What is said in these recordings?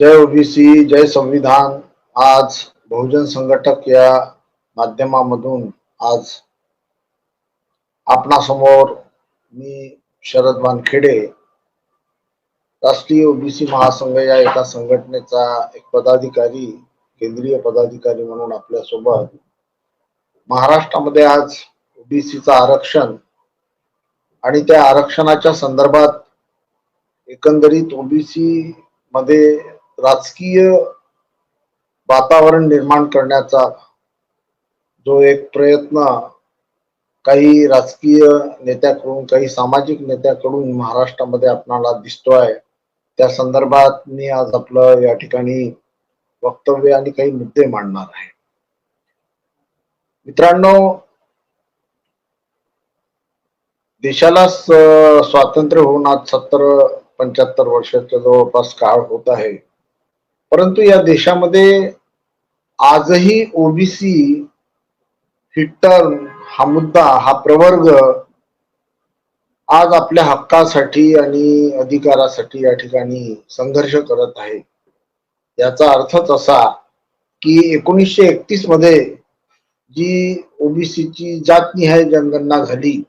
जय OBC जय संविधान। आज बहुजन संघटक या माध्यमामधून आज आपणासमोर मी शरद वानखेडे राष्ट्रीय ओबीसी महासंघ या एका संघटनेचा एक पदाधिकारी, केंद्रीय पदाधिकारी म्हणून आपल्या सोबत महाराष्ट्रामध्ये आज ओबीसीचं आरक्षण आणि त्या आरक्षणाच्या संदर्भात एकंदरीत ओबीसी मध्ये राजकीय वातावरण निर्माण करण्याचा जो एक प्रयत्न काही राजकीय नेत्याकडून, काही सामाजिक नेत्याकडून महाराष्ट्रामध्ये आपणाला दिसतोय, त्या संदर्भात मी आज आपलं या ठिकाणी वक्तव्य आणि काही मुद्दे मांडणार आहे. मित्रांनो, देशाला स्वातंत्र्य होऊन आज 70-75 वर्षाच्या जवळपास काळ होत आहे, परंतु या देशामध्ये आजही ओबीसी ही टर्म, हा मुद्दा, हा प्रवर्ग आज आपल्या हक्कासाठी आणि अधिकारासाठी या ठिकाणी संघर्ष करत आहे. याचा अर्थच असा की 1931 मध्ये जी ओबीसीची जातनिहाय जनगणना झाली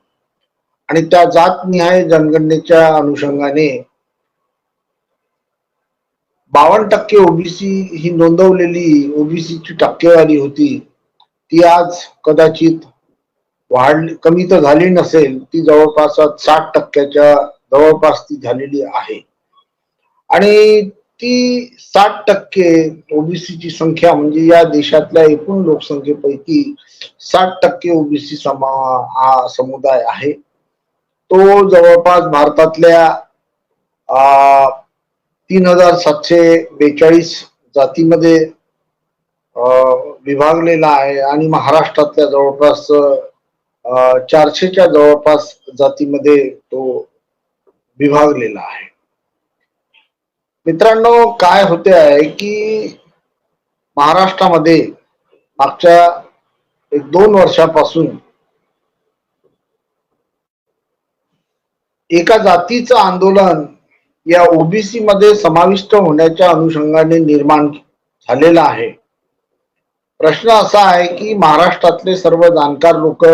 आणि त्या जातनिहाय जनगणनेच्या अनुषंगाने 52% ओबीसी ही नोंदवलेली ओबीसीची टक्केवारी होती, ती आज कदाचित वाढली, कमी तर झाली नसेल, ती जवळपास 60%च्या जवळपास ती झालेली आहे. आणि ती 60% ओबीसीची संख्या म्हणजे या देशातल्या एकूण लोकसंख्येपैकी 60% ओबीसी समुदाय आहे. तो जवळपास भारतातल्या 3742 जातीमध्ये विभागलेला आहे आणि महाराष्ट्रातल्या जवळपास 400च्या जवळपास जातीमध्ये तो विभागलेला आहे. मित्रांनो, काय होते आहे की महाराष्ट्रामध्ये मागच्या 1-2 वर्षापासून एका जातीचं आंदोलन या ओबीसी मध्ये समाविष्ट होण्याच्या अनुषंगाने निर्माण झालेला आहे. प्रश्न असा आहे की महाराष्ट्रातले सर्व जाणकार लोक,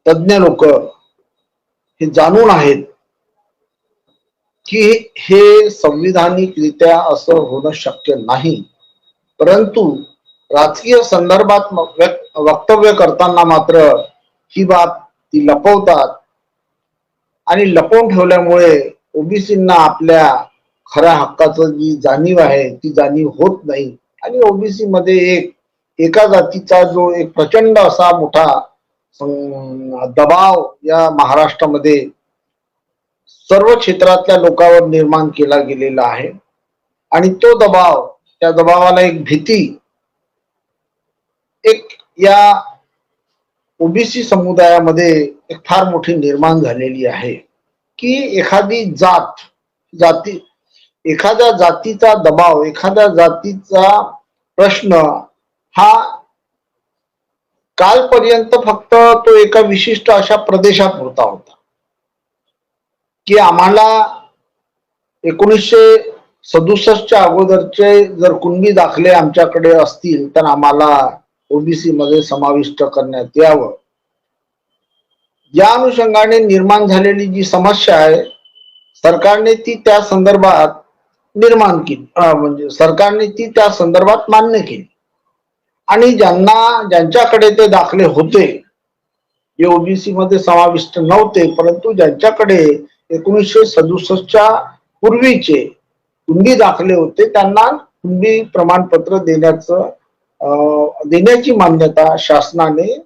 तज्ञ लोक हे जाणून आहेत की हे संविधानिकरित्या असं होणं शक्य नाही, परंतु राजकीय संदर्भात वक्तव्य करताना मात्र ही बाब ती लपवतात आणि लपवून ठेवल्यामुळे ओबीसींना आपल्या खऱ्या हक्काचं जी जाणीव आहे ती जाणीव होत नाही आणि ओबीसी मध्ये एका जातीचा जो एक प्रचंड असा मोठा दबाव या महाराष्ट्रामध्ये सर्व क्षेत्रातल्या लोकांवर निर्माण केला गेलेला आहे. आणि तो दबाव, त्या दबावाला एक भीती एक या ओबीसी समुदायामध्ये एक फार मोठी निर्माण झालेली आहे की एखाद्या जातीचा दबाव, एखाद्या जातीचा प्रश्न हा कालपर्यंत फक्त तो एका विशिष्ट अशा प्रदेशापुरता होता की आम्हाला 1967च्या अगोदरचे जर कुणबी दाखले आमच्याकडे असतील तर आम्हाला ओबीसी मध्ये समाविष्ट करण्यात यावं. या अनुषंगाने निर्माण झालेली जी समस्या आहे, सरकारने ती त्या संदर्भात निर्माण केली, म्हणजे सरकारने ती त्या संदर्भात मान्य केली आणि ज्यांच्याकडे ते दाखले होते, जे ओबीसी मध्ये समाविष्ट नव्हते, परंतु ज्यांच्याकडे 1967च्या पूर्वीचे कुणबी दाखले होते, त्यांना कुणबी प्रमाणपत्र देण्याची मान्यता शासनाने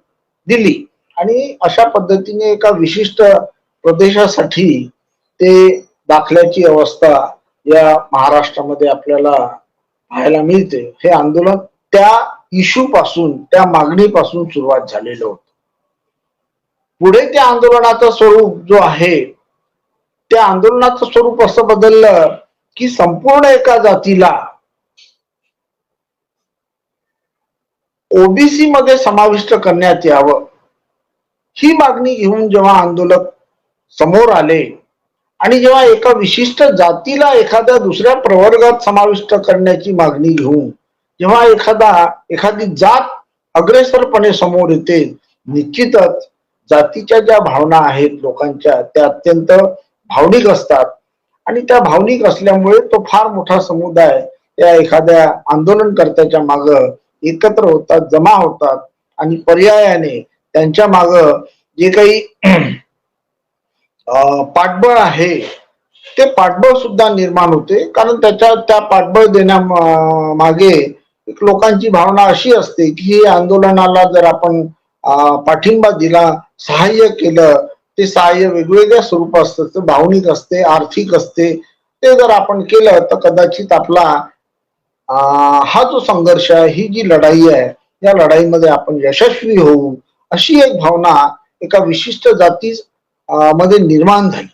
दिली आणि अशा पद्धतीने एका विशिष्ट प्रदेशासाठी ते दाखल्याची अवस्था या महाराष्ट्रामध्ये आपल्याला पाहायला मिळते. हे आंदोलन त्या इश्यू पासून, त्या मागणीपासून सुरुवात झालेलं होतं. पुढे त्या आंदोलनाचं स्वरूप जो आहे, त्या आंदोलनाचं स्वरूप असं बदललं की संपूर्ण एका जातीला ओबीसी मध्ये समाविष्ट करण्यात यावं, ही मागणी घेऊन जेव्हा आंदोलक समोर आले आणि जेव्हा एका विशिष्ट जातीला एखाद्या दुसऱ्या प्रवर्गात समाविष्ट करण्याची मागणी घेऊन जेव्हा एखादी जात अग्रेसरपणे समोर येते, निश्चितच जातीच्या ज्या भावना आहेत लोकांच्या त्या अत्यंत भावनिक असतात आणि त्या भावनिक असल्यामुळे तो फार मोठा समुदाय त्या एखाद्या आंदोलनकर्त्याच्या माग एकत्र होतात, जमा होतात आणि पर्यायाने त्यांच्या माग जे काही पाठबळ आहे ते पाठबळ सुद्धा निर्माण होते. कारण त्या पाठबळ देण्या मागे एक लोकांची भावना अशी असते की आंदोलनाला जर आपण पाठिंबा दिला, सहाय्य केलं, ते सहाय्य वेगवेगळ्या स्वरूप असतं, भावनिक असते, आर्थिक असते. ते जर आपण केलं तर कदाचित आपला हा जो संघर्ष आहे, ही जी लढाई आहे, या लढाईमध्ये आपण यशस्वी होऊ, अशी एक भावना एका विशिष्ट जाती मध्ये निर्माण झाली.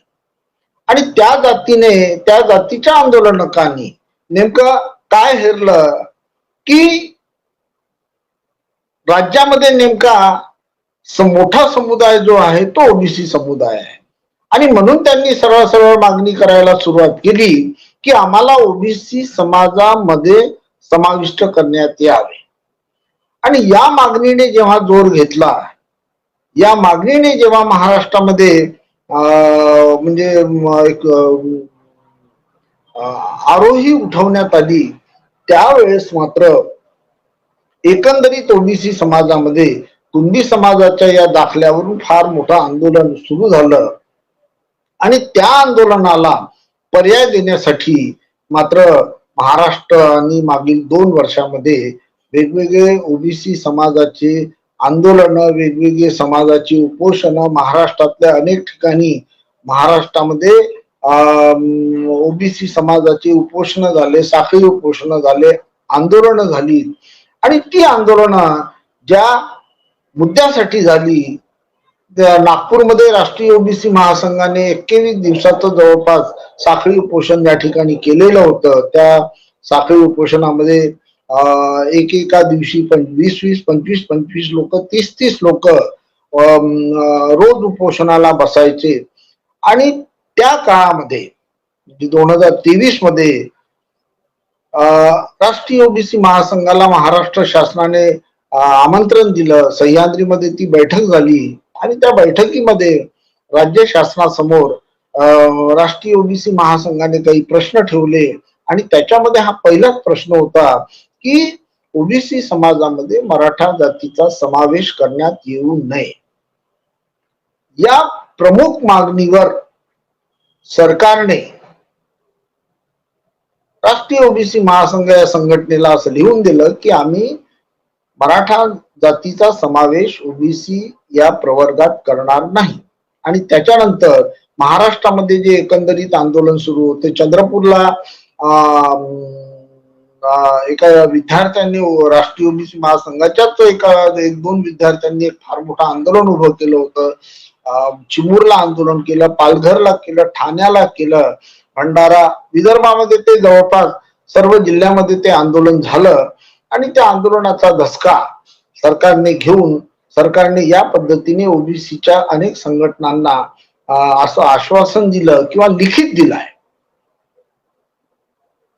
आणि त्या जातीच्या आंदोलनकांनी नेमकं काय हेरलं की राज्यामध्ये नेमका मोठा समुदाय जो आहे तो ओबीसी समुदाय आहे आणि म्हणून त्यांनी सरळ सरळ मागणी करायला सुरुवात केली की आम्हाला ओबीसी समाजामध्ये समाविष्ट करण्यात यावे. आणि या मागणीने जेव्हा जोर घेतला, या मागणीने जेव्हा महाराष्ट्रामध्ये म्हणजे एक आरोही उठवण्यात आली, त्यावेळेस मात्र एकंदरीत ओबीसी समाजामध्ये कुणबी समाजाच्या या दाखल्यावरून फार मोठं आंदोलन सुरू झालं आणि त्या आंदोलनाला पर्याय देण्यासाठी मात्र महाराष्ट्राने मागील 2 वर्षामध्ये वेगवेगळे ओबीसी समाजाचे आंदोलन, वेगवेगळे समाजाची उपोषण महाराष्ट्रातल्या अनेक ठिकाणी महाराष्ट्रामध्ये ओबीसी समाजाचे उपोषण झाले, साखळी उपोषण झाले, आंदोलन झाली. आणि ती आंदोलन ज्या मुद्द्यासाठी झाली, नागपूरमध्ये राष्ट्रीय ओबीसी महासंघाने 21 दिवसाचं जवळपास साखळी उपोषण या ठिकाणी केलेलं होतं. त्या साखळी उपोषणामध्ये एका दिवशी 25 लोक, 30 लोक रोज उपोषणाला बसायचे. आणि त्या काळामध्ये 2023 मध्ये राष्ट्रीय ओबीसी महासंघाला महाराष्ट्र शासनाने आमंत्रण दिलं. सह्याद्रीमध्ये ती बैठक झाली आणि त्या बैठकीमध्ये राज्य शासनासमोर राष्ट्रीय ओबीसी महासंघाने काही प्रश्न ठेवले आणि त्याच्यामध्ये हा पहिलाच प्रश्न होता की ओबीसी समाजामध्ये मराठा जातीचा समावेश करण्यात येऊ नये. या प्रमुख मागणीवर सरकारने राष्ट्रीय ओबीसी महासंघ या संघटनेला असं लिहून दिलं की आम्ही मराठा जातीचा समावेश ओबीसी या प्रवर्गात करणार नाही. आणि त्याच्यानंतर महाराष्ट्रामध्ये जे एकंदरीत आंदोलन सुरू होते, चंद्रपूरला एका विद्यार्थ्यांनी, राष्ट्रीय ओबीसी महासंघाच्याच एक दोन विद्यार्थ्यांनी एक फार मोठं आंदोलन उभं केलं होतं. चिमूरला आंदोलन केलं, पालघरला केलं, ठाण्याला केलं, भंडारा, विदर्भामध्ये ते जवळपास सर्व जिल्ह्यामध्ये ते आंदोलन झालं. आणि त्या आंदोलनाचा धसका सरकारने घेऊन सरकारने या पद्धतीने ओबीसीच्या अनेक संघटनांना असं आश्वासन दिलं किंवा लिखित दिलंय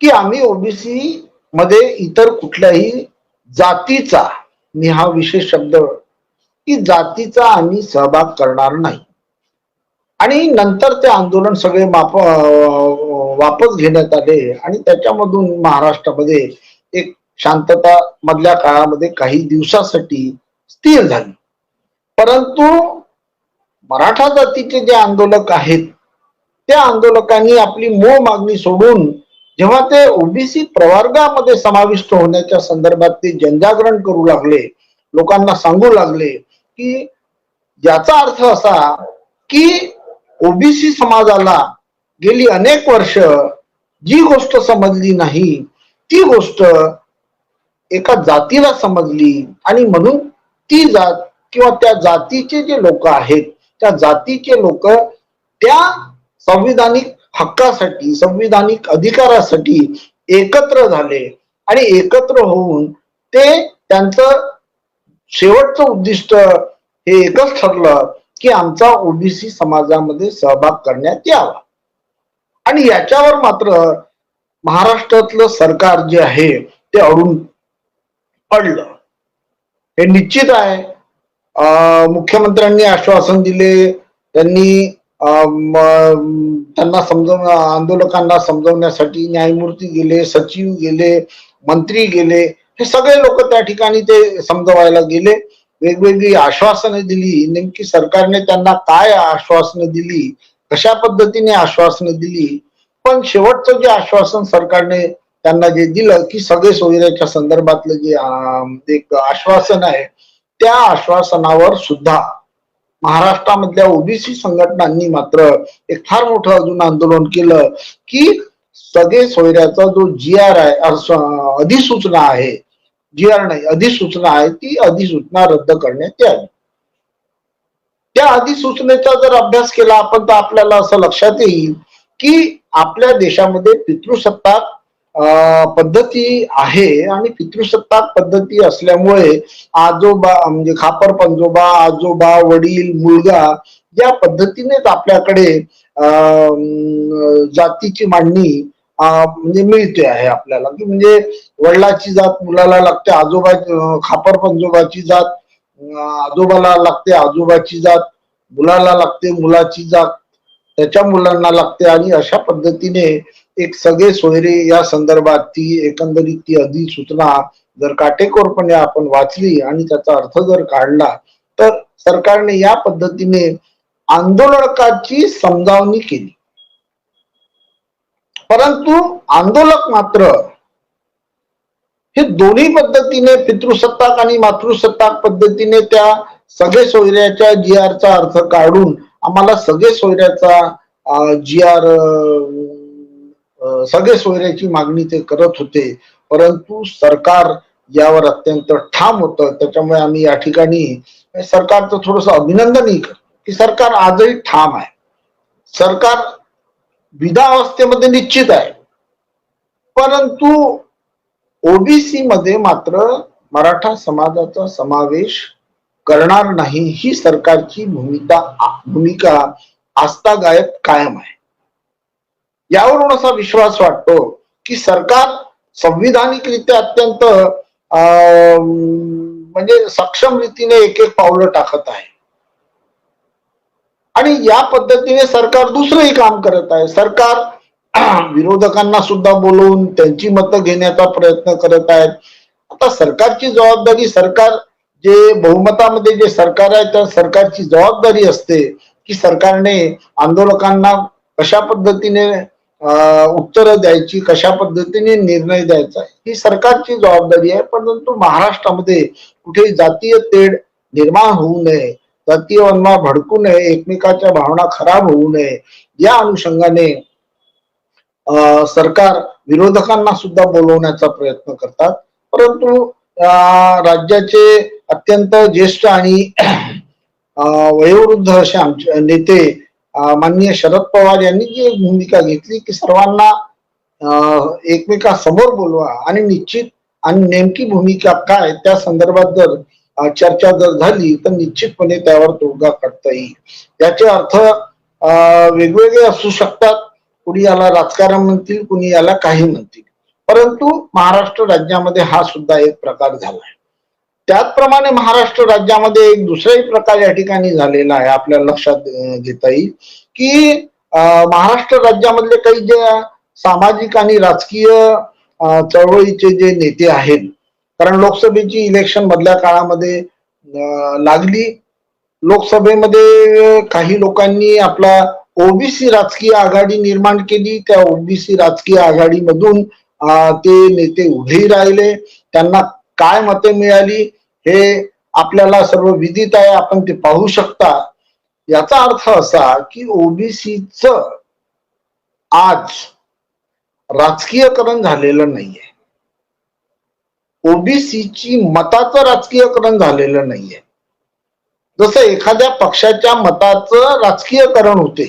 की आम्ही ओबीसी मध्ये इतर कुठल्याही जातीचा, मी हा विशेष शब्द की जातीचा आम्ही सहभाग करणार नाही. आणि नंतर ते आंदोलन सगळे वापस घेण्यात आले आणि त्याच्यामधून महाराष्ट्रामध्ये एक शांतता मधल्या काळामध्ये काही दिवसासाठी स्थिर झाली. परंतु मराठा जातीचे जे आंदोलक आहेत त्या आंदोलकांनी आपली मूळ मागणी सोडून जेव्हा ते ओबीसी प्रवर्गामध्ये समाविष्ट होण्याच्या संदर्भात ते जनजागरण करू लागले, लोकांना सांगू लागले की याचा अर्थ असा की ओबीसी समाजाला गेली अनेक वर्ष जी गोष्ट समजली नाही ती गोष्ट एका जातीला समजली आणि म्हणून ती जात किंवा त्या जातीचे जे लोक आहेत त्या जातीचे लोक त्या संविधानिक हक्कासाठी, संविधानिक अधिकारासाठी एकत्र झाले आणि एकत्र होऊन ते त्यांचं शेवटचं उद्दिष्ट हे एकच ठरलं की आमचा ओबीसी समाजामध्ये सहभाग करण्यात यावा. आणि याच्यावर मात्र महाराष्ट्रातलं सरकार जे आहे ते अडून पडलं. हे निश्चित आहे. मुख्यमंत्र्यांनी आश्वासन दिले, त्यांनी त्यांना आंदोलकांना समजवण्यासाठी न्यायमूर्ती गेले, सचिव गेले, मंत्री गेले, हे सगळे लोक त्या ठिकाणी ते समजवायला गेले. वेगवेगळी आश्वासनं दिली. नेमकी सरकारने त्यांना काय आश्वासनं दिली, कशा पद्धतीने आश्वासनं दिली, पण शेवटचं जे आश्वासन सरकारने त्यांना जे दिलं की सगळे सोयऱ्याच्या संदर्भातलं जे एक आश्वासन आहे, त्या आश्वासनावर सुद्धा महाराष्ट्रामधल्या ओबीसी संघटनांनी मात्र एक फार मोठं अजून आंदोलन केलं की सगळे सोयऱ्याचा जो जी आर आहे, अधिसूचना आहे, जी आर नाही अधिसूचना आहे, ती अधिसूचना रद्द करण्यात यावी. त्या अधिसूचनेचा जर अभ्यास केला आपण तर आपल्याला असं लक्षात येईल की आपल्या देशामध्ये पितृसत्ताक पद्धती आहे आणि पितृसत्ताक पद्धती असल्यामुळे आजोबा म्हणजे खापर पंजोबा, आजोबा, वडील, मुलगा या पद्धतीनेच आपल्याकडे जातीची मांडणी म्हणजे मिळते आहे आपल्याला, की म्हणजे वडिलाची जात मुलाला लागते, आजोबा खापर पंजोबाची जात आजोबाला लागते, आजोबाची जात मुलाला लागते, मुलाची जात त्याच्या मुलांना लागते, आणि अशा पद्धतीने एक सगळे सोयरे या संदर्भात ती एकंदरीत ती अधिसूचना जर काटेकोरपणे आपण वाचली आणि त्याचा अर्थ जर काढला तर सरकारने या पद्धतीने आंदोलकाची समजावणी केली. परंतु आंदोलक मात्र हे दोन्ही पद्धतीने पितृसत्ताक आणि मातृसत्ताक पद्धतीने त्या सगळे सोयऱ्याच्या जी आरचा अर्थ काढून आम्हाला सगळे सोयऱ्याचा जी आर सगळे सोयऱ्याची मागणी ते करत होते. परंतु सरकार यावर अत्यंत ठाम होतं. त्याच्यामुळे आम्ही या ठिकाणी सरकारचं थोडस अभिनंदनही करतो की सरकार आजही ठाम आहे. सरकार विधावस्थेमध्ये निश्चित आहे, परंतु ओबीसी मध्ये मात्र मराठा समाजाचा समावेश करणार नाही ही सरकारची भूमिका आस्थागायत कायम आहे. यावरून असा विश्वास वाटतो की सरकार संविधानिकरित्या अत्यंत म्हणजे सक्षम रीतीने एक एक पावलं टाकत आहे आणि या पद्धतीने सरकार दुसरंही काम करत आहे. सरकार विरोधकांना सुद्धा बोलवून त्यांची मतं घेण्याचा प्रयत्न करत आहेत. आता सरकारची जबाबदारी, सरकार जे बहुमतामध्ये जे सरकार आहे त्या सरकारची जबाबदारी असते की सरकारने आंदोलकांना कशा पद्धतीने उत्तरं द्यायची, कशा पद्धतीने निर्णय द्यायचा ही सरकारची जबाबदारी आहे. परंतु महाराष्ट्रामध्ये कुठेही जातीय तेढ निर्माण होऊ नये, जातीय वन्मा भडकू नये, एकमेकाच्या भावना खराब होऊ नये या अनुषंगाने सरकार विरोधकांना सुद्धा बोलवण्याचा प्रयत्न करतात. परंतु राज्याचे अत्यंत ज्येष्ठ आणि वयोवृद्ध असे आमचे नेते माननीय शरद पवार यांनी जी एक भूमिका घेतली की सर्वांना एकमेकासमोर बोलवा आणि निश्चित आणि नेमकी भूमिका काय त्या संदर्भात जर चर्चा जर झाली तर निश्चितपणे त्यावर तोडगा काढता येईल. याचे अर्थ वेगवेगळे असू शकतात. कुणी याला राजकारण म्हणतील, कुणी याला काही म्हणतील, परंतु महाराष्ट्र राज्यामध्ये हा सुद्धा एक प्रकार झाला आहे. त्याचप्रमाणे महाराष्ट्र राज्यामध्ये एक दुसराही प्रकार या ठिकाणी झालेला आहे. आपल्याला लक्षात घेता येईल की महाराष्ट्र राज्यामधले काही जे सामाजिक आणि राजकीय चळवळीचे जे नेते आहेत, कारण लोकसभेची इलेक्शन मधल्या काळामध्ये लागली. लोकसभेमध्ये काही लोकांनी आपला ओबीसी राजकीय आघाडी निर्माण केली. त्या ओबीसी राजकीय आघाडीमधून ते नेते उभे राहिले. त्यांना काय मते मिळाली हे आपल्याला सर्व विदित आहे, आपण ते पाहू शकता. याचा अर्थ असा की ओबीसीच आज राजकीयकरण झालेलं नाहीये. ओबीसीची मताचं राजकीयकरण झालेलं नाहीये. जसं एखाद्या पक्षाच्या मताचं राजकीयकरण होते,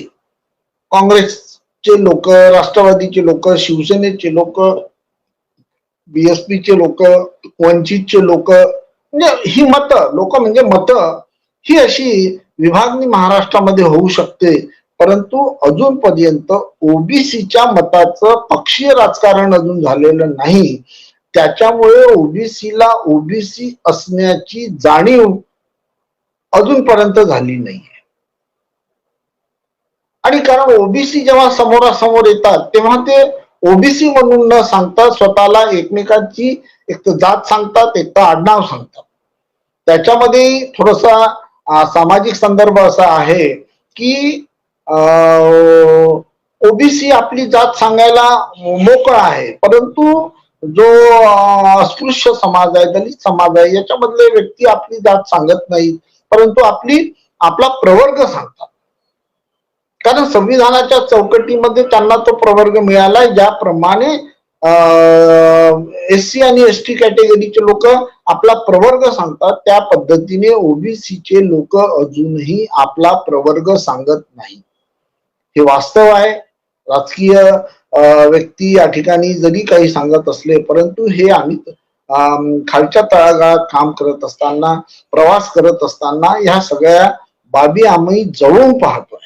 काँग्रेसचे लोक, राष्ट्रवादीचे लोक, शिवसेनेचे लोक, बीएसपीचे लोक, वंचितचे लोक, म्हणजे ही मतं लोक म्हणजे मतं ही अशी विभागणी महाराष्ट्रामध्ये होऊ शकते. परंतु अजूनपर्यंत ओबीसीच्या मताचं पक्षीय राजकारण अजून झालेलं नाही. त्याच्यामुळे ओबीसीला ओबीसी असण्याची जाणीव अजूनपर्यंत झाली नाही. आणि कारण ओबीसी जेव्हा समोरासमोर येतात तेव्हा ते ओबीसी म्हणून न सांगता स्वतःला एकमेकांची एक तर जात सांगतात, एक तर आडनाव सांगतात. त्याच्यामध्ये थोडासा सामाजिक संदर्भ असा आहे की ओबीसी आपली जात सांगायला मोकळा आहे, परंतु जो अस्पृश्य समाज आहे, दलित समाज आहे, याच्यामधले व्यक्ती आपली जात सांगत नाहीत, परंतु आपला प्रवर्ग सांगतात. कारण संविधानाच्या चौकटीमध्ये त्यांना तो प्रवर्ग मिळालाय, ज्याप्रमाणे एससी आणि एसटी कॅटेगरीचे लोक आपला प्रवर्ग सांगतात, त्या पद्धतीने ओबीसीचे लोक अजूनही आपला प्रवर्ग सांगत नाही. हे वास्तव आहे. राजकीय व्यक्ती या ठिकाणी जरी काही सांगत असले, परंतु हे आम्ही खालच्या तळागाळात काम करत असताना, प्रवास करत असताना ह्या सगळ्या बाबी आम्ही जवळून पाहतोय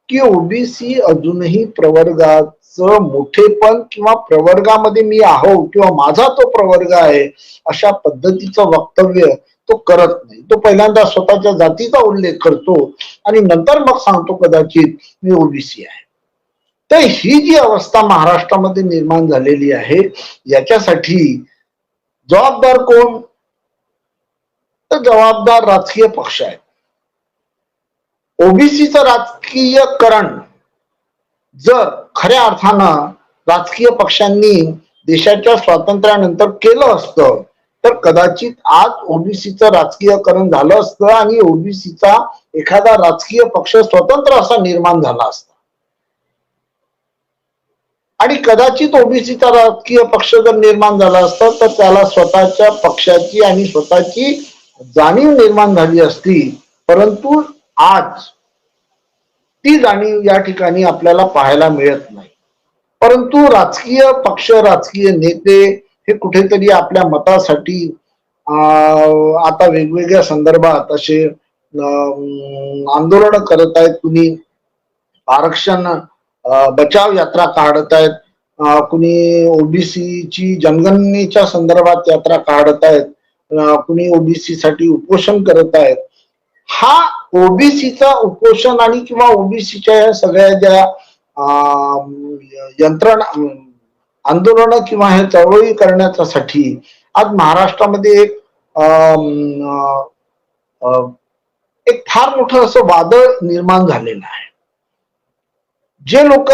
की ओबीसी अजूनही प्रवर्गाचं मोठेपण किंवा प्रवर्गामध्ये मी आहो किंवा माझा तो प्रवर्ग आहे अशा पद्धतीचं वक्तव्य तो करत नाही. तो पहिल्यांदा स्वतःच्या जातीचा उल्लेख करतो आणि नंतर मग सांगतो कदाचित मी ओबीसी आहे. तर ही जी अवस्था महाराष्ट्रामध्ये निर्माण झालेली आहे, याच्यासाठी जबाबदार कोण? तर जबाबदार राजकीय पक्ष आहेत. ओबीसीचं राजकीयकरण जर खऱ्या अर्थानं राजकीय पक्षांनी देशाच्या स्वातंत्र्यानंतर केलं असतं तर कदाचित आज ओबीसीचं राजकीयकरण झालं असतं आणि ओबीसीचा एखादा राजकीय पक्ष स्वतंत्र असा निर्माण झाला असता. आणि कदाचित ओबीसीचा राजकीय पक्ष जर निर्माण झाला असता तर त्याला स्वतःच्या पक्षाची आणि स्वतःची जाणीव निर्माण झाली असती. परंतु आज ती जाणीव या ठिकाणी आपल्याला पाहायला मिळत नाही. परंतु राजकीय पक्ष, राजकीय नेते हे कुठेतरी आपल्या मतासाठी आता वेगवेगळ्या संदर्भात असे आंदोलन करत आहेत. कुणी आरक्षण बचाव यात्रा काढत आहेत, कुणी ओबीसीची जनगणनेच्या संदर्भात यात्रा काढत आहेत, कुणी ओबीसी साठी उपोषण करत आहेत. हा ओबीसीचा उपोषण आणि किंवा ओबीसीच्या या सगळ्या ज्या यंत्रणा आंदोलन किंवा हे चळवळी करण्यासाठी आज महाराष्ट्रामध्ये एक फार मोठं असं वादळ निर्माण झालेलं आहे. जे लोक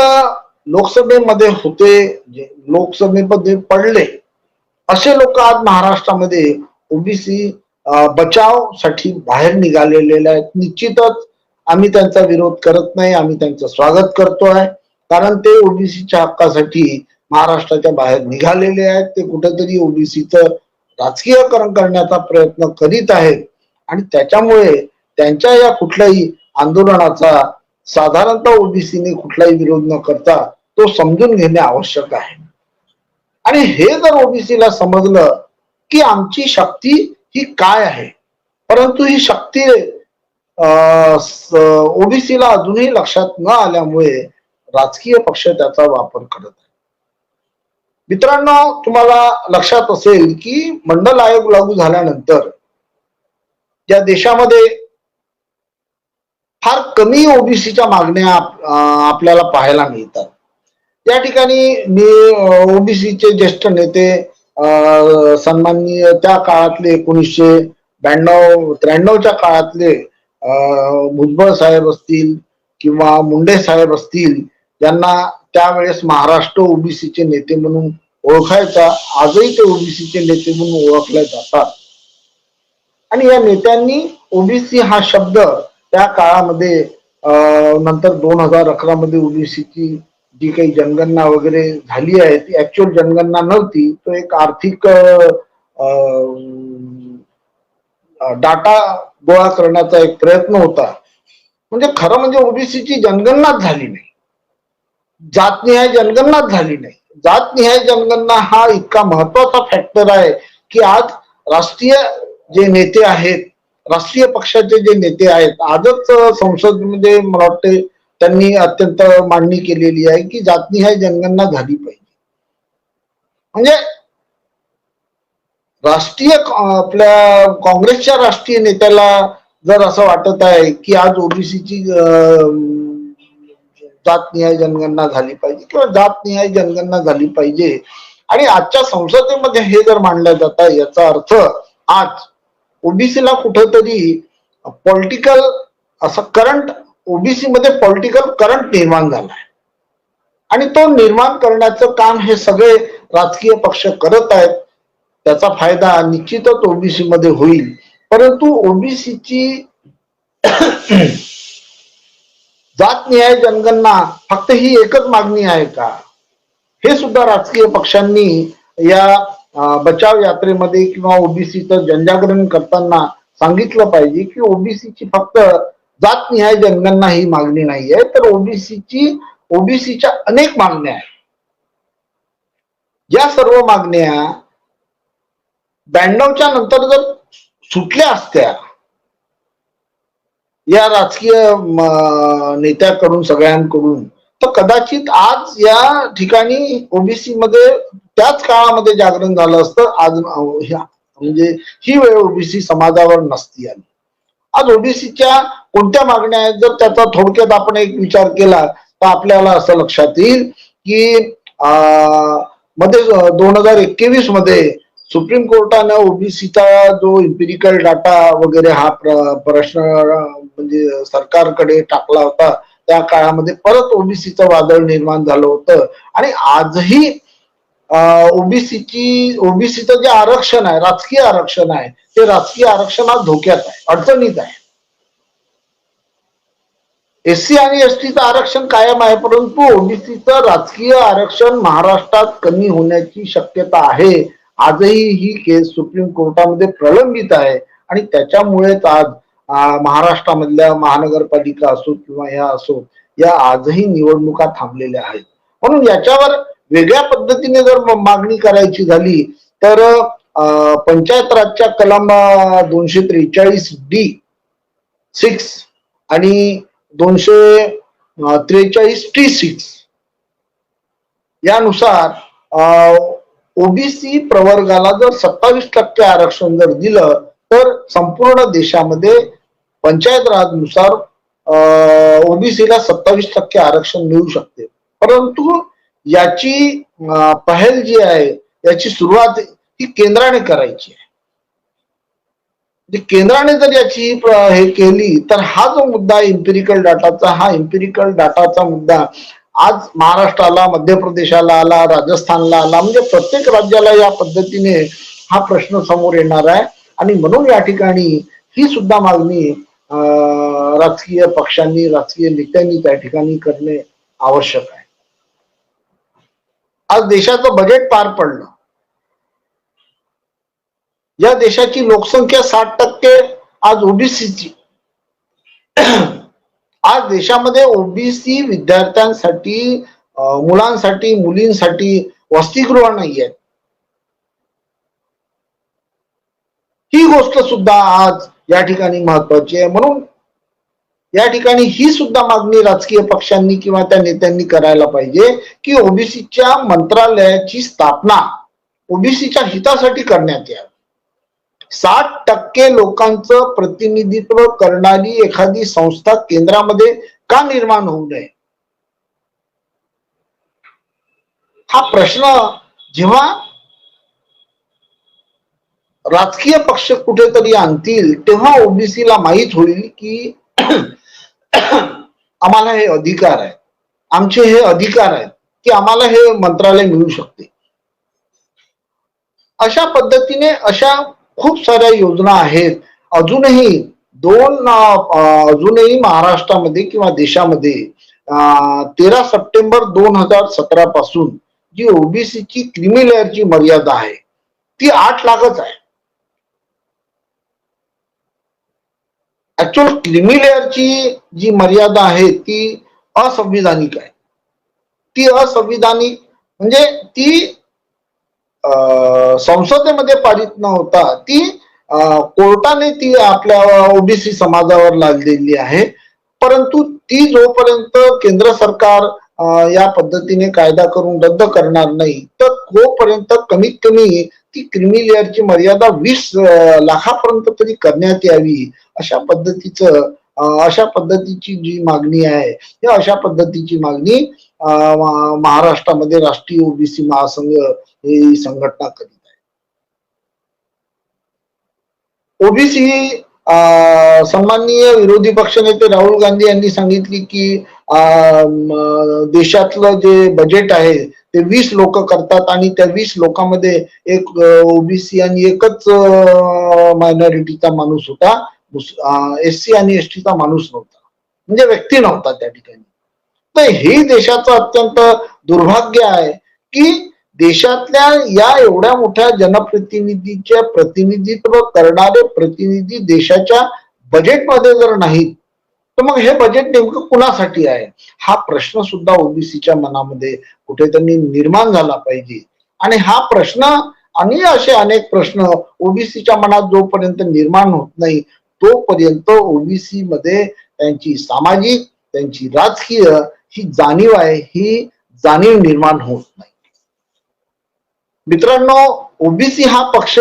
लोकसभेमध्ये होते, जे लोकसभेमध्ये पडले, असे लोक आज महाराष्ट्रामध्ये ओबीसी बचाव साठी बाहेर निघालेले आहेत. निश्चितच आम्ही त्यांचा विरोध करत नाही, आम्ही त्यांचं स्वागत करतोय, कारण ते ओबीसीच्या हक्कासाठी महाराष्ट्राच्या बाहेर निघालेले आहेत. ते कुठेतरी ओबीसीचं राजकीयकरण करण्याचा प्रयत्न करीत आहेत आणि त्याच्यामुळे त्यांच्या या कुठल्याही आंदोलनाचा साधारणतः ओबीसीने कुठलाही विरोध न करता तो समजून घेणे आवश्यक आहे. आणि हे जर ओबीसीला समजलं की आमची शक्ती ही काय आहे, परंतु ही शक्ती ओबीसीला अजूनही लक्षात न आल्यामुळे राजकीय पक्ष त्याचा वापर करत आहे. मित्रांनो, तुम्हाला लक्षात असेल की मंडल आयोग लागू झाल्यानंतर या देशामध्ये फार कमी ओबीसीच्या मागण्या आपल्याला पाहायला मिळतात. या ठिकाणी मी ओबीसीचे ज्येष्ठ नेते सन्माननीय त्या काळातले 1992-93च्या काळातले भुजबळ साहेब असतील किंवा मुंडे साहेब असतील, ज्यांना त्यावेळेस महाराष्ट्र ओबीसीचे नेते म्हणून ओळखायचा, आजही ते ओबीसीचे नेते म्हणून ओळखले जातात. आणि या नेत्यांनी ओबीसी हा शब्द त्या काळामध्ये नंतर 2011 मध्ये ओबीसीची जी काही जनगणना वगैरे झाली आहे ती ऍक्च्युअल जनगणना नव्हती, तो एक आर्थिक डाटा गोळा करण्याचा एक प्रयत्न होता. म्हणजे खरं म्हणजे ओबीसीची जनगणनाच झाली नाही, जातनिहाय जनगणनाच झाली नाही. जातनिहाय जनगणना हा इतका महत्वाचा फॅक्टर आहे की आज राष्ट्रीय जे नेते आहेत, राष्ट्रीय पक्षाचे जे नेते आहेत, आजच संसदेमध्ये मला वाटते त्यांनी अत्यंत मांडणी केलेली आहे की जातनिहाय जनगणना झाली पाहिजे. म्हणजे राष्ट्रीय आपल्या काँग्रेसच्या राष्ट्रीय नेत्याला जर असं वाटत आहे की आज ओबीसीची जातनिहाय जनगणना झाली पाहिजे किंवा जातनिहाय जनगणना झाली पाहिजे आणि आजच्या संसदेमध्ये हे जर मांडलं जात आहे, याचा अर्थ आज ओबीसीला कुठंतरी पॉलिटिकल असं करंट, ओबीसी मध्ये पॉलिटिकल करंट निर्माण झाला आहे आणि तो निर्माण करण्याचं काम हे सगळे राजकीय पक्ष करत आहेत. त्याचा फायदा निश्चितच ओबीसी मध्ये होईल, परंतु ओबीसीची जातनिहाय जनगणना फक्त ही एकच मागणी आहे का, हे सुद्धा राजकीय पक्षांनी या बचाव यात्रेमध्ये किंवा ओबीसीचं जनजागरण करताना सांगितलं पाहिजे की ओबीसीची फक्त जातनिहाय जनगणना ही मागणी नाहीये, तर ओबीसीच्या अनेक मागण्या आहेत. या सर्व मागण्या 92च्या नंतर जर सुटल्या असत्या या राजकीय नेत्याकडून सगळ्यांकडून, तर कदाचित आज या ठिकाणी ओबीसी मध्ये त्याच काळामध्ये जागरण झालं असतं. आज म्हणजे ही वेळ ओबीसी समाजावर नसती आली. आज ओबीसीच्या कोणत्या मागण्या आहेत, जर त्याचा थोडक्यात आपण एक विचार केला तर आपल्याला असं लक्षात येईल की मध्ये 2021 मध्ये सुप्रीम कोर्टाने ओबीसीचा जो इम्पिरिकल डाटा वगैरे हा प्रश्न म्हणजे सरकारकडे टाकला होता, त्या काळामध्ये परत ओबीसीचं वादळ निर्माण झालं होतं आणि आजही ओबीसीचं जे आरक्षण आहे, राजकीय आरक्षण आहे, ते राजकीय आरक्षण आज धोक्यात आहे, अडचणीत आहे. एससी आणि एसटीचं आरक्षण कायम आहे, परंतु ओबीसीचं राजकीय आरक्षण महाराष्ट्रात कमी होण्याची शक्यता आहे. आजही ही केस सुप्रीम कोर्टामध्ये प्रलंबित आहे आणि त्याच्यामुळेच आज महाराष्ट्रामधल्या महानगरपालिका असो किंवा ह्या असो, या आजही निवडणुका थांबलेल्या आहेत. म्हणून याच्यावर वेगळ्या पद्धतीने जर मागणी करायची झाली तर पंचायत राजच्या कलम 243D(6) आणि 243T(6) यानुसार ओबीसी प्रवर्गाला जर 27% आरक्षण जर दिलं तर संपूर्ण देशामध्ये पंचायत राजनुसार ओबीसीला 27% आरक्षण मिळू शकते. परंतु याची पहल जी आहे, याची सुरुवात ही केंद्राने करायची आहे. केंद्राने जर याची हे केली तर हा जो मुद्दा इम्पिरिकल डाटाचा, हा इम्पिरिकल डाटाचा मुद्दा आज महाराष्ट्राला, मध्य प्रदेशाला आला, राजस्थानला आला, म्हणजे प्रत्येक राज्याला या पद्धतीने हा प्रश्न समोर येणार आहे आणि म्हणून या ठिकाणी ही सुद्धा मागणी राजकीय पक्षांनी, राजकीय नेत्यांनी त्या ठिकाणी करणे आवश्यक आहे. आज देशाचं बजेट पार पडलं. या देशाची लोकसंख्या 60% आज ओबीसीची. आज देशामध्ये ओबीसी विद्यार्थ्यांसाठी, मुलांसाठी, मुलींसाठी वसतिगृह नाही आहेत. ही गोष्ट सुद्धा आज या ठिकाणी महत्वाची आहे. म्हणून या ठिकाणी ही सुद्धा मागणी राजकीय पक्षांनी किंवा त्या नेत्यांनी करायला पाहिजे की ओबीसीच्या मंत्रालयाची स्थापना ओबीसीच्या हितासाठी करण्यात यावी. 60% लोकांचं प्रतिनिधित्व करणारी एखादी संस्था केंद्रामध्ये का निर्माण होऊ नये, हा प्रश्न जेव्हा राजकीय पक्ष कुठेतरी आणतील तेव्हा ओबीसीला माहित होईल की आम्हाला हे अधिकार आहे, आमचे हे अधिकार आहेत की आम्हाला हे मंत्रालय मिळू शकते. अशा पद्धतीने अशा खूप साऱ्या योजना आहेत. अजूनही महाराष्ट्रामध्ये किंवा देशामध्ये 13 सप्टेंबर 2017 पासून जी ओबीसीची क्रीमी लेअरची मर्यादा आहे ती 8 लाखच आहे. ऍक्च्युअल क्रीमी लेअरची जी मर्यादा आहे ती असंविधानिक आहे. ती असंविधानिक म्हणजे ती संसदेमध्ये पारित न होता ती कोर्टाने ती आपल्या ओबीसी समाजावर लादलेली आहे. परंतु ती जोपर्यंत केंद्र सरकार या पद्धतीने कायदा करून रद्द करणार नाही, तर तोपर्यंत कमीत कमी ती क्रिमी लेअरची मर्यादा 20 लाखापर्यंत तरी करण्यात यावी, अशा पद्धतीची जी मागणी आहे, या अशा पद्धतीची मागणी महाराष्ट्रामध्ये राष्ट्रीय ओबीसी महासंघ ही संघटना करीत आहे. ओबीसी सन्माननीय विरोधी पक्षनेते राहुल गांधी यांनी सांगितली की देशातलं जे बजेट आहे ते 20 लोक करतात आणि त्या 20 लोकांमध्ये एक ओबीसी आणि एकच मायनॉरिटीचा माणूस होता, एससी आणि एसटीचा माणूस नव्हता, म्हणजे व्यक्ती नव्हता त्या ठिकाणी. तर हे देशाचं अत्यंत दुर्भाग्य आहे की देशातल्या या एवढ्या मोठ्या जनप्रतिनिधीच्या प्रतिनिधित्व करणारे प्रतिनिधी देशाच्या बजेटमध्ये जर नाहीत, तर मग हे बजेट नेमकं कुणासाठी आहे, हा प्रश्न सुद्धा ओबीसीच्या मनामध्ये कुठेतरी निर्माण झाला पाहिजे. आणि हा प्रश्न आणि असे अनेक प्रश्न ओबीसीच्या मनात जोपर्यंत निर्माण होत नाही, तोपर्यंत ओबीसी मध्ये त्यांची सामाजिक, त्यांची राजकीय ही जाणीव आहे, ही जाणीव निर्माण होत नाही. मित्रांनो, ओबीसी हा पक्ष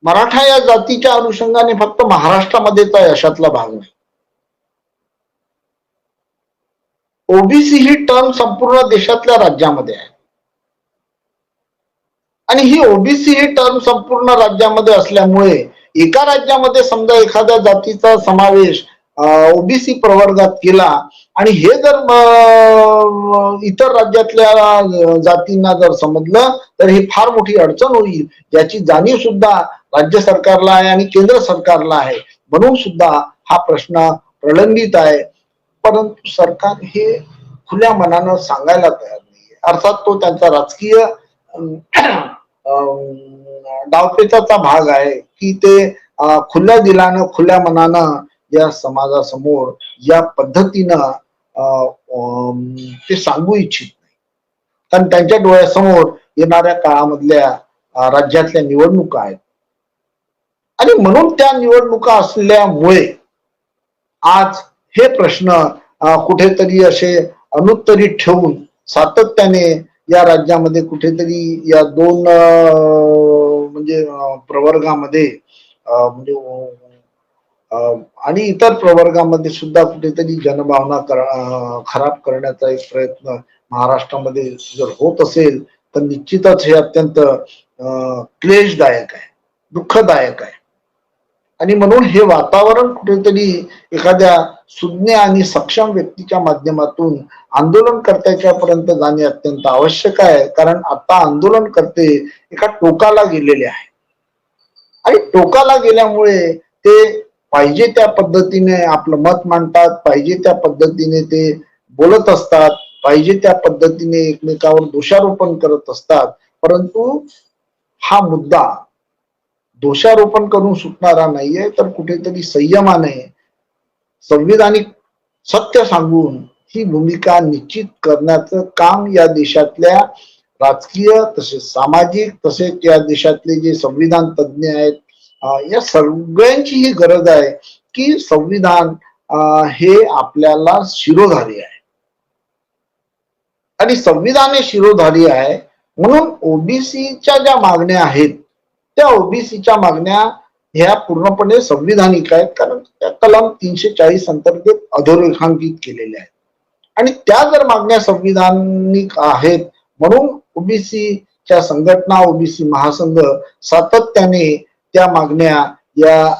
मराठा या जातीच्या अनुषंगाने फक्त महाराष्ट्रामध्येच आहे अशातला भाग नाही. ओबीसी ही टर्म संपूर्ण देशातल्या राज्यामध्ये आहे आणि ही ओबीसी ही टर्म संपूर्ण राज्यामध्ये असल्यामुळे एका राज्यामध्ये समजा एखाद्या जातीचा समावेश ओबीसी प्रवर्गात केला आणि हे जर इतर राज्यातल्या जातींना जर समजलं तर ही फार मोठी अडचण होईल, याची जाणीव सुद्धा राज्य सरकारला आहे आणि केंद्र सरकारला आहे. म्हणून सुद्धा हा प्रश्न प्रलंबित आहे, परंतु सरकार हे खुल्या मनानं सांगायला तयार नाहीये. अर्थात तो त्यांचा राजकीय डावपेचाचा भाग आहे की ते खुल्या दिलानं, खुल्या मनानं या समाजासमोर या पद्धतीनं ते सांगू इच्छित नाही. कारण त्यांच्या डोळ्यासमोर येणाऱ्या काळामधल्या राज्यातल्या निवडणुका आहेत आणि म्हणून त्या निवडणुका असल्यामुळे आज हे प्रश्न कुठेतरी असे अनुत्तरित ठेवून सातत्याने या राज्यामध्ये कुठेतरी या दोन म्हणजे प्रवर्गामध्ये म्हणजे आणि इतर प्रवर्गामध्ये सुद्धा कुठेतरी जनभावना खराब करण्याचा एक प्रयत्न महाराष्ट्रामध्ये जर होत असेल तर निश्चितच हे अत्यंत क्लेशदायक आहे, दुःखदायक आहे. आणि म्हणून हे वातावरण कुठेतरी एखाद्या सुज्ञ आणि सक्षम व्यक्तीच्या माध्यमातून आंदोलनकर्त्याच्या पर्यंत जाणे अत्यंत आवश्यक आहे. कारण आता आंदोलनकर्ते एका टोकाला गेलेले आहे आणि टोकाला गेल्यामुळे ते पाहिजे त्या पद्धतीने आपलं मत मांडतात, पाहिजे त्या पद्धतीने ते बोलत असतात, पाहिजे त्या पद्धतीने एकमेकावर दोषारोपण करत असतात. परंतु हा मुद्दा दोषारोपण करून सुटणारा नाहीये, तर कुठेतरी संयमाने संविधानिक सत्य सांगून ही भूमिका निश्चित करण्याचं काम या देशातल्या राजकीय तसेच सामाजिक तसेच या देशातले जे संविधान तज्ञ आहेत या सगळ्यांची ही गरज आहे की संविधान हे आपल्याला शिरोधारी आहे आणि संविधान हे शिरोधारी आहे. म्हणून ओबीसीच्या ज्या मागण्या आहेत त्या ओबीसीच्या मागण्या ह्या पूर्णपणे संविधानिक आहेत, कारण त्या कलम 340 अंतर्गत अधोरेखांकित केलेल्या आहेत आणि त्या जर मागण्या संविधानिक आहेत म्हणून ओबीसीच्या संघटना, ओबीसी महासंघ सातत्याने त्या मागण्या या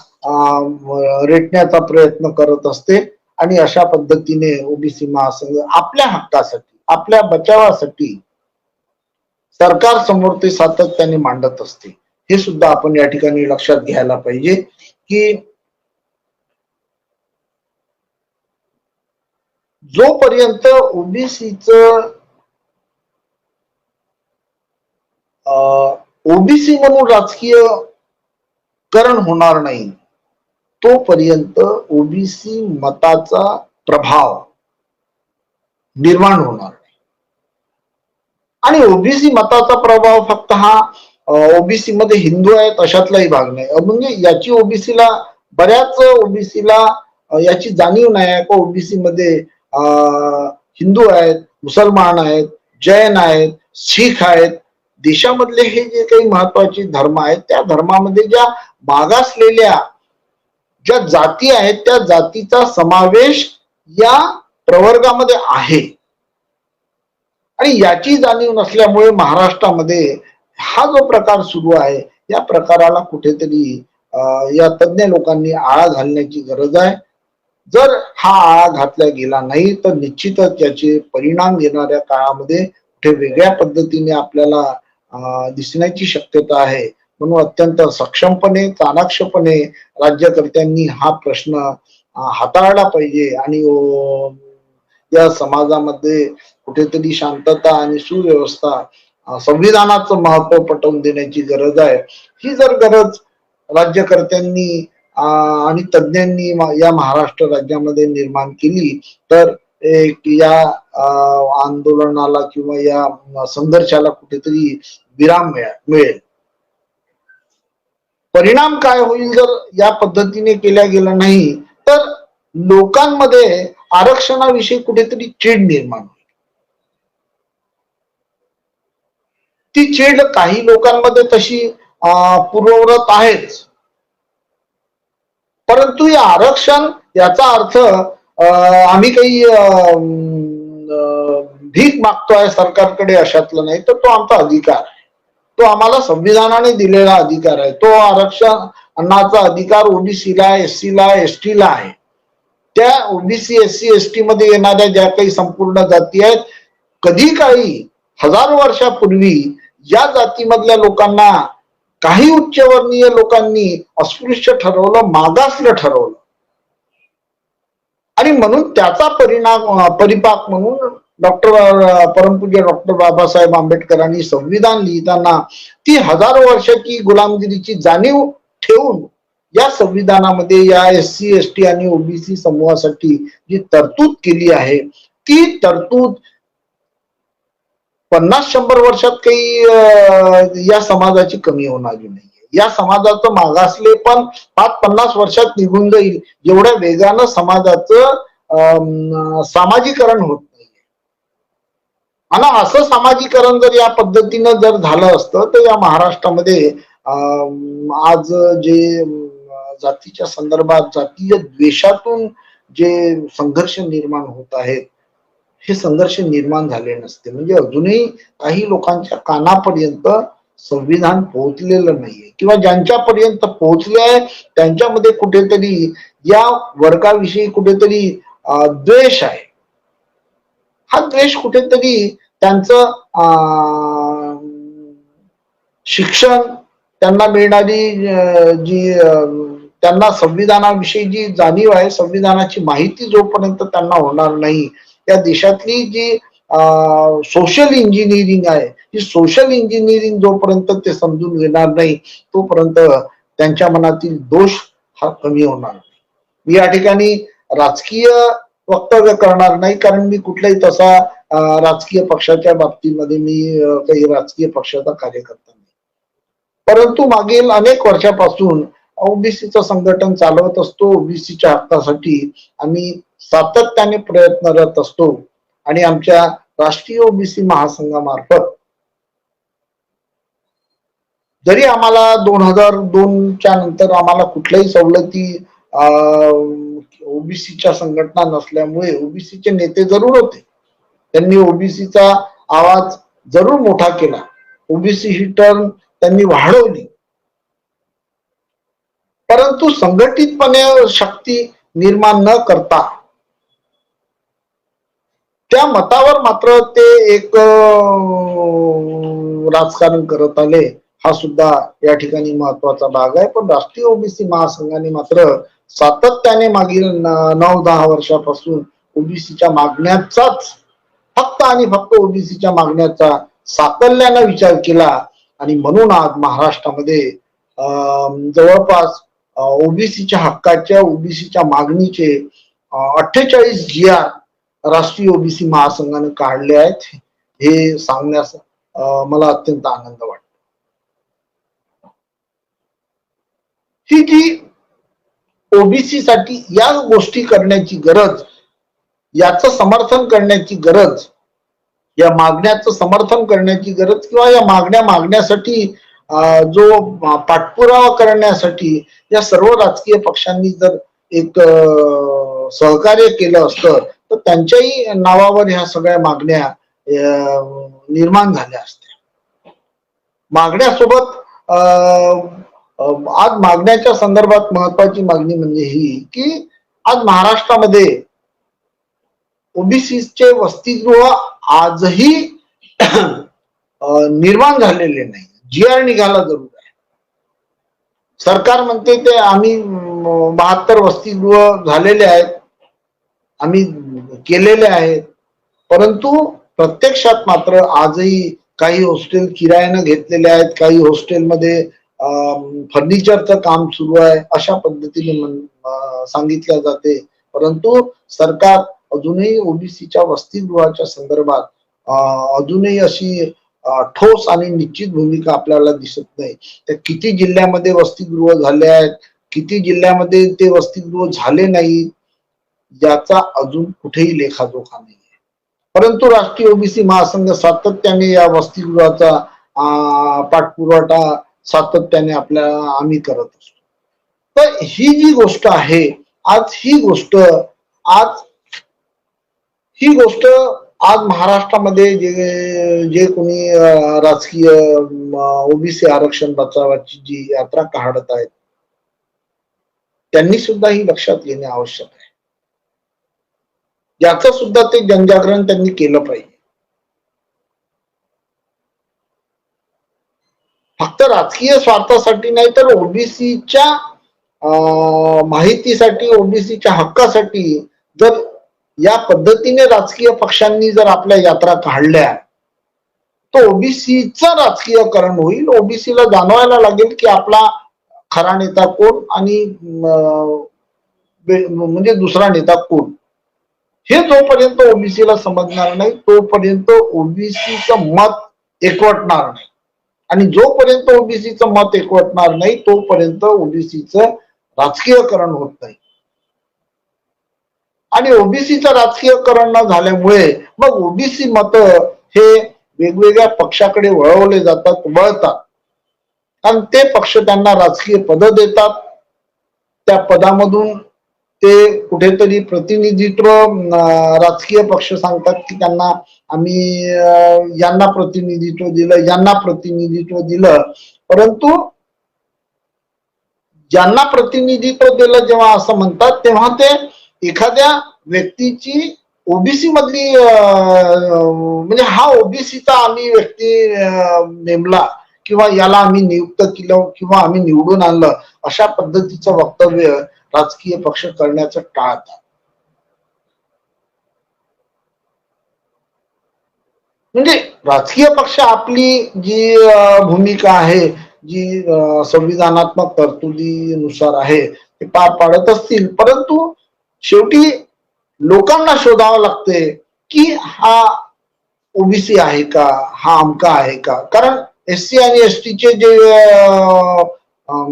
रेटण्याचा प्रयत्न करत असते आणि अशा पद्धतीने ओबीसी महासंघ आपल्या हक्कासाठी, आपल्या बचावासाठी सरकार समोर ते सातत्याने मांडत असते. हे सुद्धा आपण या ठिकाणी लक्षात घ्यायला पाहिजे की जोपर्यंत ओबीसी म्हणून राजकीय करण होणार नाही, तोपर्यंत ओबीसी मताचा प्रभाव निर्माण होणार नाही. आणि ओबीसी मताचा प्रभाव फक्त हा ओबीसी मध्ये हिंदू आहेत अशातलाही भाग नाही, म्हणजे याची बऱ्याच ओबीसीला याची जाणीव नाही आहे का ओबीसी मध्ये हिंदू आहेत, मुसलमान आहेत, जैन आहेत, शीख आहेत, देशामधले हे जे काही महत्वाचे धर्म आहेत त्या धर्मामध्ये ज्या मागासलेल्या ज्या जाती आहेत त्या जातीचा समावेश या प्रवर्गामध्ये आहे आणि याची जाणीव नसल्यामुळे महाराष्ट्रामध्ये हा जो प्रकार सुरू आहे या प्रकाराला कुठेतरी या तज्ञ लोकांनी आळा घालण्याची गरज आहे. जर हा आळा घातला गेला नाही तर निश्चितच याचे परिणाम येणाऱ्या काळामध्ये कुठे वेगळ्या पद्धतीने आपल्याला दिसण्याची शक्यता आहे. म्हणून अत्यंत सक्षमपणे चाणाक्षपणे राज्यकर्त्यांनी हा प्रश्न हाताळला पाहिजे आणि या समाजामध्ये कुठेतरी शांतता आणि सुव्यवस्था संविधानाचं महत्व पटवून देण्याची गरज आहे. ही जर गरज राज्यकर्त्यांनी आणि तज्ज्ञांनी या महाराष्ट्र राज्यामध्ये निर्माण केली तर एक या आंदोलनाला किंवा या संघर्षाला कुठेतरी विराम मिळेल. परिणाम काय होईल जर या पद्धतीने केल्या गेलं नाही तर लोकांमध्ये आरक्षणाविषयी कुठेतरी चीड निर्माण होईल. ती चीड काही लोकांमध्ये तशी पूर्ववत आहेच, परंतु हे आरक्षण याचा अर्थ आम्ही काही भीक मागतोय सरकारकडे अशातलं नाही, तर तो आमचा अधिकार आहे. तो आम्हाला संविधानाने दिलेला अधिकार आहे. तो आरक्षणाचा अधिकार ओबीसीला, एससीला, एसटीला आहे. त्या ओबीसी, एससी, एसटी मध्ये येणाऱ्या ज्या काही संपूर्ण जाती आहेत, कधी काळी हजारो वर्षापूर्वी या जातीमधल्या लोकांना काही उच्चवर्णीय लोकांनी अस्पृश्य ठरवलं, मागासलं ठरवलं आणि म्हणून त्याचा परिपाक म्हणून परमपूज्य डॉक्टर बाबासाहेब आंबेडकरांनी संविधान लिहिताना ती हजारो वर्षाची गुलामगिरीची जाणीव ठेवून या संविधानामध्ये या एससी, एसटी आणि ओबीसी समूहासाठी जी तरतूद केली आहे ती तरतूद 50-100 वर्षात काही या समाजाची कमी होणारी नाही. या समाजाचं मागासले पण 5-50 वर्षात निघून जाईल एवढ्या वेगानं समाजाचं सामाजिकरण होत नाहीये. आणि असं सामाजिकरण जर या पद्धतीनं जर झालं असतं तर या महाराष्ट्रामध्ये आज जे जातीच्या संदर्भात जातीय द्वेषातून जे संघर्ष निर्माण होत आहेत हे संघर्ष निर्माण झाले नसते. म्हणजे अजूनही काही लोकांच्या कानापर्यंत संविधान पोहोचलेलं नाहीये किंवा ज्यांच्यापर्यंत पोहोचले आहे त्यांच्यामध्ये कुठेतरी या वर्गाविषयी कुठेतरी द्वेष आहे. हा द्वेष कुठेतरी त्यांचं शिक्षण, त्यांना मिळणारी जी त्यांना संविधानाविषयी जी जाणीव आहे, संविधानाची माहिती जोपर्यंत त्यांना होणार नाही, त्या देशातली जी सोशल इंजिनिअरिंग आहे, ही सोशल इंजिनिअरिंग जोपर्यंत ते समजून घेणार नाही तोपर्यंत त्यांच्या मनातील दोष हा कमी होणार नाही. मी या ठिकाणी राजकीय वक्तव्य करणार नाही कारण मी कुठल्याही तसा राजकीय पक्षाच्या बाबतीमध्ये मी काही राजकीय पक्षाचा कार्यकर्ता नाही, परंतु मागील अनेक वर्षापासून ओबीसीचं संघटन चालवत असतो. ओबीसीच्या हक्कासाठी आम्ही सातत्याने प्रयत्नरत असतो आणि आमच्या राष्ट्रीय ओबीसी महासंघामार्फत जरी आम्हाला 2002च्या नंतर आम्हाला कुठल्याही सवलती ओबीसीच्या संघटना नसल्यामुळे ओबीसीचे नेते जरूर होते, त्यांनी ओबीसीचा आवाज जरूर मोठा केला, ओबीसी ही टर्म त्यांनी वाढवली, परंतु संघटितपणे शक्ती निर्माण न करता त्या मतावर मात्र ते एक राजकारण करत आले. हा सुद्धा या ठिकाणी महत्वाचा भाग आहे. पण राष्ट्रीय ओबीसी महासंघाने मात्र सातत्याने मागील 9-10 वर्षापासून ओबीसीच्या मागण्याचाच फक्त आणि फक्त ओबीसीच्या मागण्याचा साकल्यानं विचार केला आणि म्हणून आज महाराष्ट्रामध्ये जवळपास ओबीसीच्या हक्काच्या ओबीसीच्या मागणीचे 48 GR राष्ट्रीय ओबीसी महासंघाने काढले आहेत. हे सांगण्यास मला अत्यंत आनंद वाटतो. ही जी ओबीसी साठी या गोष्टी करण्याची गरज याचं समर्थन करण्याची गरज, या मागण्याचं समर्थन करण्याची गरज किंवा या मागण्या मागण्यासाठी जो पाठपुरावा करण्यासाठी या सर्व राजकीय पक्षांनी जर एक सहकार्य केलं असतं तर त्यांच्याही नावावर ह्या सगळ्या मागण्या निर्माण झाल्या असत्या. मागण्यासोबत आज मागण्याच्या संदर्भात महत्वाची मागणी म्हणजे ही की आज महाराष्ट्रामध्ये ओबीसीचे वसतिगृह आजही निर्माण झालेले नाही. जी आर निघाला जरूर आहे. सरकार म्हणते ते आम्ही 72 वसतिगृह झालेले आहेत, आम्ही केलेले आहेत, परंतु प्रत्यक्षात मात्र आजही काही हॉस्टेल किरायानं घेतलेले आहेत, काही हॉस्टेलमध्ये फर्निचरचं काम सुरू आहे अशा पद्धतीने सांगितलं जाते. परंतु सरकार अजूनही ओबीसीच्या वसतिगृहाच्या संदर्भात अजूनही अशी ठोस आणि निश्चित भूमिका आपल्याला दिसत नाही. तर किती जिल्ह्यामध्ये वसतिगृह झाले आहेत, किती जिल्ह्यामध्ये ते वसतिगृह झाले नाही, याचा अजून कुठेही लेखाजोखा नाही. परंतु राष्ट्रीय ओबीसी महासंघ सातत्याने या वसतिगृहाचा पाठपुरवठा सातत्याने आम्ही करत असतो. तर ही जी गोष्ट आहे, आज ही गोष्ट आज महाराष्ट्रामध्ये जे कोणी राजकीय ओबीसी आरक्षण बचावाची जी यात्रा काढत आहेत त्यांनी सुद्धा ही लक्षात घेणे आवश्यक आहे. याचं सुद्धा ते जनजागरण त्यांनी केलं पाहिजे. फक्त राजकीय स्वार्थासाठी नाही तर ओबीसीच्या माहितीसाठी, ओबीसीच्या हक्कासाठी जर या पद्धतीने राजकीय पक्षांनी जर आपल्या यात्रा काढल्या तर ओबीसीचं राजकीयकरण होईल. ओबीसीला जाणवायला लागेल की आपला खरा नेता कोण आणि म्हणजे दुसरा नेता कोण. हे जोपर्यंत ओबीसीला समजणार नाही तोपर्यंत ओबीसीचं मत एकवटणार नाही आणि जोपर्यंत ओबीसीचं मत एकवटणार नाही तोपर्यंत ओबीसीचं राजकीयकरण होत नाही. आणि ओबीसीचं राजकीयकरण न झाल्यामुळे मग ओबीसी मत हे वेगवेगळ्या पक्षाकडे वळतात आणि ते पक्ष त्यांना राजकीय पद देतात. त्या पदामधून ते कुठेतरी प्रतिनिधित्व राजकीय पक्ष सांगतात की त्यांना आम्ही यांना प्रतिनिधित्व दिलं, यांना प्रतिनिधित्व दिलं. परंतु ज्यांना प्रतिनिधित्व दिलं जेव्हा असं म्हणतात तेव्हा ते एखाद्या व्यक्तीची ओबीसी मधली म्हणजे हा ओबीसीचा आम्ही व्यक्ती नेमला किंवा याला आम्ही नियुक्त केलं किंवा आम्ही निवडून आणलं अशा पद्धतीचं वक्तव्य राजकीय पक्ष करण्याचं टाळतात. म्हणजे राजकीय पक्ष आपली जी भूमिका आहे, जी संविधानात्मक तरतुदीनुसार आहे ते पार पाडत असतील, परंतु शेवटी लोकांना शोधावं लागते की हा ओबीसी आहे का, हा अमका आहे का. कारण एससी आणि एसटीचे जे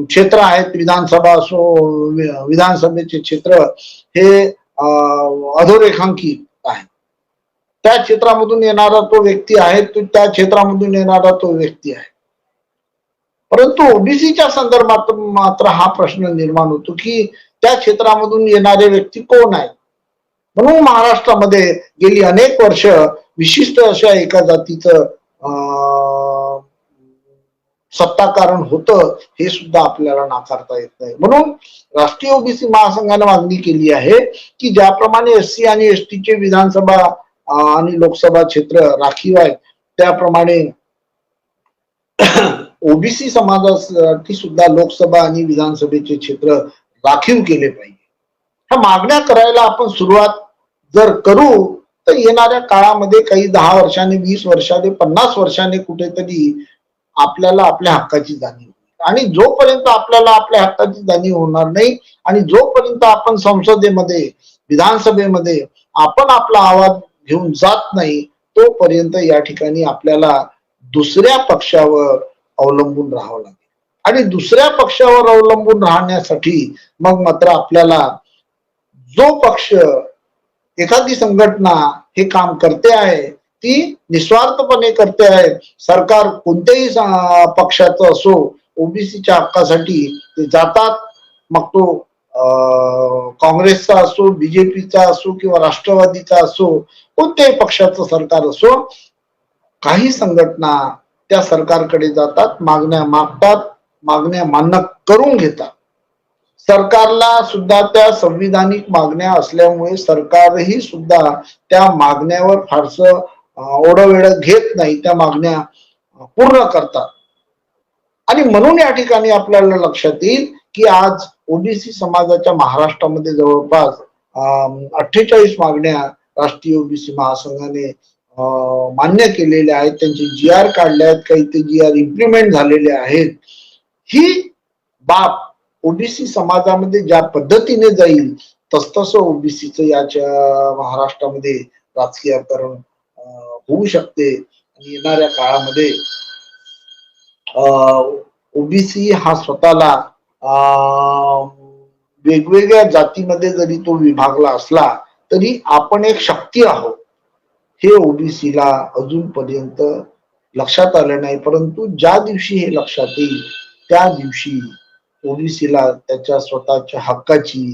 क्षेत्र आहेत, विधानसभा असो, विधानसभेचे क्षेत्र हे अधोरेखांकित आहे. त्या क्षेत्रामधून येणारा तो व्यक्ती आहे, त्या क्षेत्रामधून येणारा तो व्यक्ती आहे. परंतु ओबीसीच्या संदर्भात मात्र हा प्रश्न निर्माण होतो की त्या क्षेत्रामधून येणारे व्यक्ती कोण आहेत. म्हणून महाराष्ट्रामध्ये गेली अनेक वर्ष विशिष्ट अशा एका जातीचं सत्ताकारण होतं हे सुद्धा आपल्याला नाकारता येत नाही. म्हणून राष्ट्रीय ओबीसी महासंघाने मागणी केली आहे की ज्याप्रमाणे एससी आणि एसटीचे विधानसभा आणि लोकसभा क्षेत्र राखीव आहेत त्याप्रमाणे ओबीसी समाजासाठी सुद्धा लोकसभा आणि विधानसभेचे क्षेत्र राखीव केले पाहिजे. ह्या मागण्या करायला आपण सुरुवात जर करू तर येणाऱ्या काळामध्ये काही 10 वर्षांनी, 20 वर्षांनी, 50 वर्षांनी कुठेतरी आपल्याला आपल्या हक्काची जाणीव होईल. आणि जोपर्यंत आपल्याला आपल्या हक्काची जाणीव होणार नाही आणि जोपर्यंत आपण संसदेमध्ये, विधानसभेमध्ये आपण आपला आवाज घेऊन जात नाही तोपर्यंत या ठिकाणी आपल्याला दुसऱ्या पक्षावर अवलंबून राहावं लागेल. आणि दुसऱ्या पक्षावर अवलंबून राहण्यासाठी मग मात्र आपल्याला जो पक्ष एखादी संघटना हे काम करते आहे ती निस्वार्थपणे करते आहे. सरकार कोणत्याही पक्षाचं असो, ओबीसीच्या हक्कासाठी ते जातात. मग तो काँग्रेसचा असो, बीजेपीचा असो किंवा राष्ट्रवादीचा असो, कोणत्याही पक्षाचं सरकार असो, काही संघटना त्या सरकारकडे जातात, मागण्या मागतात, मागण्या मान्य करून घेतात. सरकारला सुद्धा त्या संविधानिक मागण्या असल्यामुळे सरकारही सुद्धा त्या मागण्यावर फारसं ओढवेळ घेत नाही, त्या मागण्या पूर्ण करतात. आणि म्हणून या ठिकाणी आपल्याला लक्षात येईल की आज ओबीसी समाजाच्या महाराष्ट्रामध्ये जवळपास 48 मागण्या राष्ट्रीय ओबीसी महासंघाने मान्य केलेल्या आहेत. त्यांचे जी आर काढले आहेत, काही ते जी आर इम्प्लिमेंट झालेले आहेत. ही बाब ओबीसी समाजामध्ये ज्या पद्धतीने जाईल तसतसं ओबीसीचं याच्या महाराष्ट्रामध्ये राजकीयकरण होऊ शकते. आणि येणाऱ्या काळामध्ये ओबीसी हा स्वतःला वेगवेगळ्या जातीमध्ये जरी तो विभागला असला तरी आपण एक शक्ती आहोत हे ओबीसीला अजूनपर्यंत लक्षात आलं नाही. परंतु ज्या दिवशी हे लक्षात येईल त्या दिवशी ओबीसीला त्याच्या स्वतःच्या हक्काची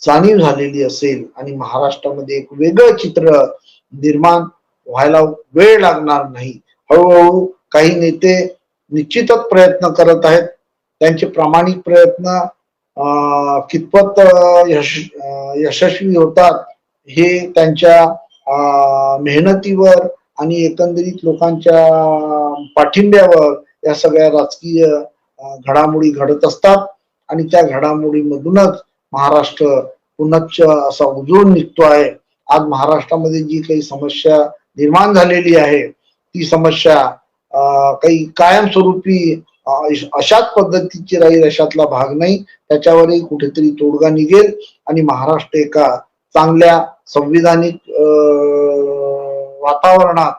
जाणीव झालेली असेल आणि महाराष्ट्रामध्ये एक वेगळं चित्र निर्माण व्हायला वेळ लागणार नाही. हळूहळू काही नेते निश्चितच प्रयत्न करत आहेत. त्यांचे प्रामाणिक प्रयत्न कितपत यशस्वी होतात हे त्यांच्या मेहनतीवर आणि एकंदरीत लोकांच्या पाठिंब्यावर या सगळ्या राजकीय घडामोडी घडत असतात. आणि त्या घडामोडीमधूनच महाराष्ट्र पुनश्च असा उजळून निघतो आहे. आज महाराष्ट्रामध्ये जी काही समस्या निर्माण झालेली आहे ती समस्या काही कायमस्वरूपी अशाच पद्धतीची राहील अशातला भाग नाही. त्याच्यावरही कुठेतरी तोडगा निघेल आणि महाराष्ट्र एका चांगल्या संविधानिक वातावरणात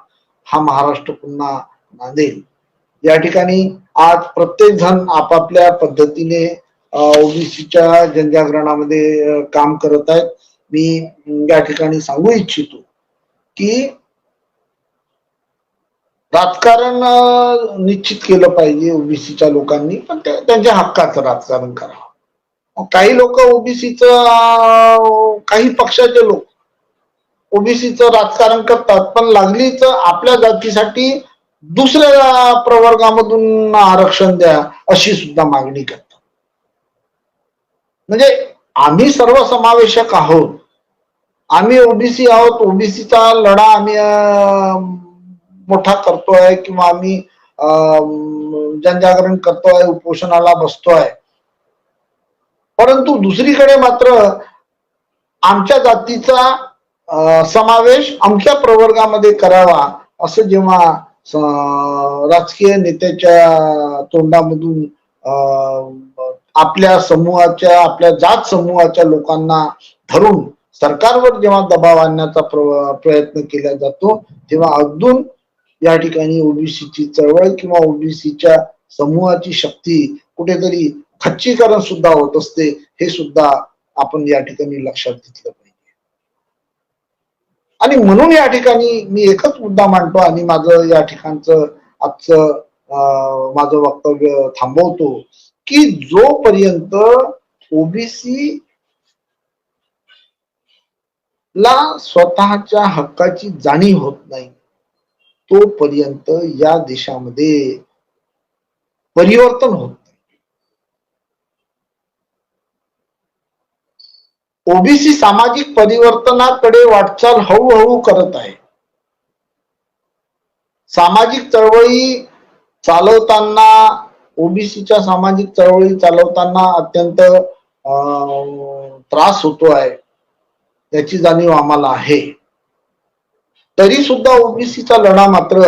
हा महाराष्ट्र पुन्हा नांदेल. या ठिकाणी आज प्रत्येक जण आपापल्या पद्धतीने ओबीसीच्या जनजागरणामध्ये काम करत आहेत. मी या ठिकाणी सांगू इच्छितो की राजकारण निश्चित केलं पाहिजे ओबीसीच्या लोकांनी, पण त्यांच्या हक्काचं राजकारण करावं. काही लोक ओबीसीचं काही पक्षाचे लोक ओबीसीचं राजकारण करतात, पण लागलीच आपल्या जातीसाठी दुसऱ्या प्रवर्गामधून आरक्षण द्या अशी सुद्धा मागणी करतात. म्हणजे आम्ही सर्वसमावेशक आहोत, आम्ही ओबीसी आहोत, ओबीसीचा लढा आम्ही मोठा करतोय किंवा आम्ही जनजागरण करतोय, उपोषणाला बसतोय. परंतु दुसरीकडे मात्र आमच्या जातीचा समावेश आमच्या प्रवर्गामध्ये करावा असं जेव्हा राजकीय नेत्याच्या तोंडामधून आपल्या समूहाच्या, आपल्या जात समूहाच्या लोकांना धरून सरकारवर जेव्हा दबाव आणण्याचा प्रयत्न केला जातो तेव्हा अजून या ठिकाणी ओबीसीची चळवळ किंवा ओबीसीच्या समूहाची शक्ती कुठेतरी खच्चीकरण सुद्धा होत असते. हे सुद्धा आपण या ठिकाणी लक्षात घेतलं पाहिजे. आणि म्हणून या ठिकाणी मी एकच मुद्दा मांडतो आणि माझं या ठिकाणचं आजचं माझं वक्तव्य थांबवतो की जोपर्यंत ओबीसी ला स्वतःच्या हक्काची जाणीव होत नाही तोपर्यंत या देशामध्ये परिवर्तन होत नाही. ओबीसी सामाजिक परिवर्तनाकडे वाटचाल हळूहळू करत आहे. सामाजिक चळवळी चालवताना, ओबीसीच्या सामाजिक चळवळी चालवताना अत्यंत त्रास होतो आहे याची जाणीव आम्हाला आहे. तरी सुद्धा ओबीसीचा लढा मात्र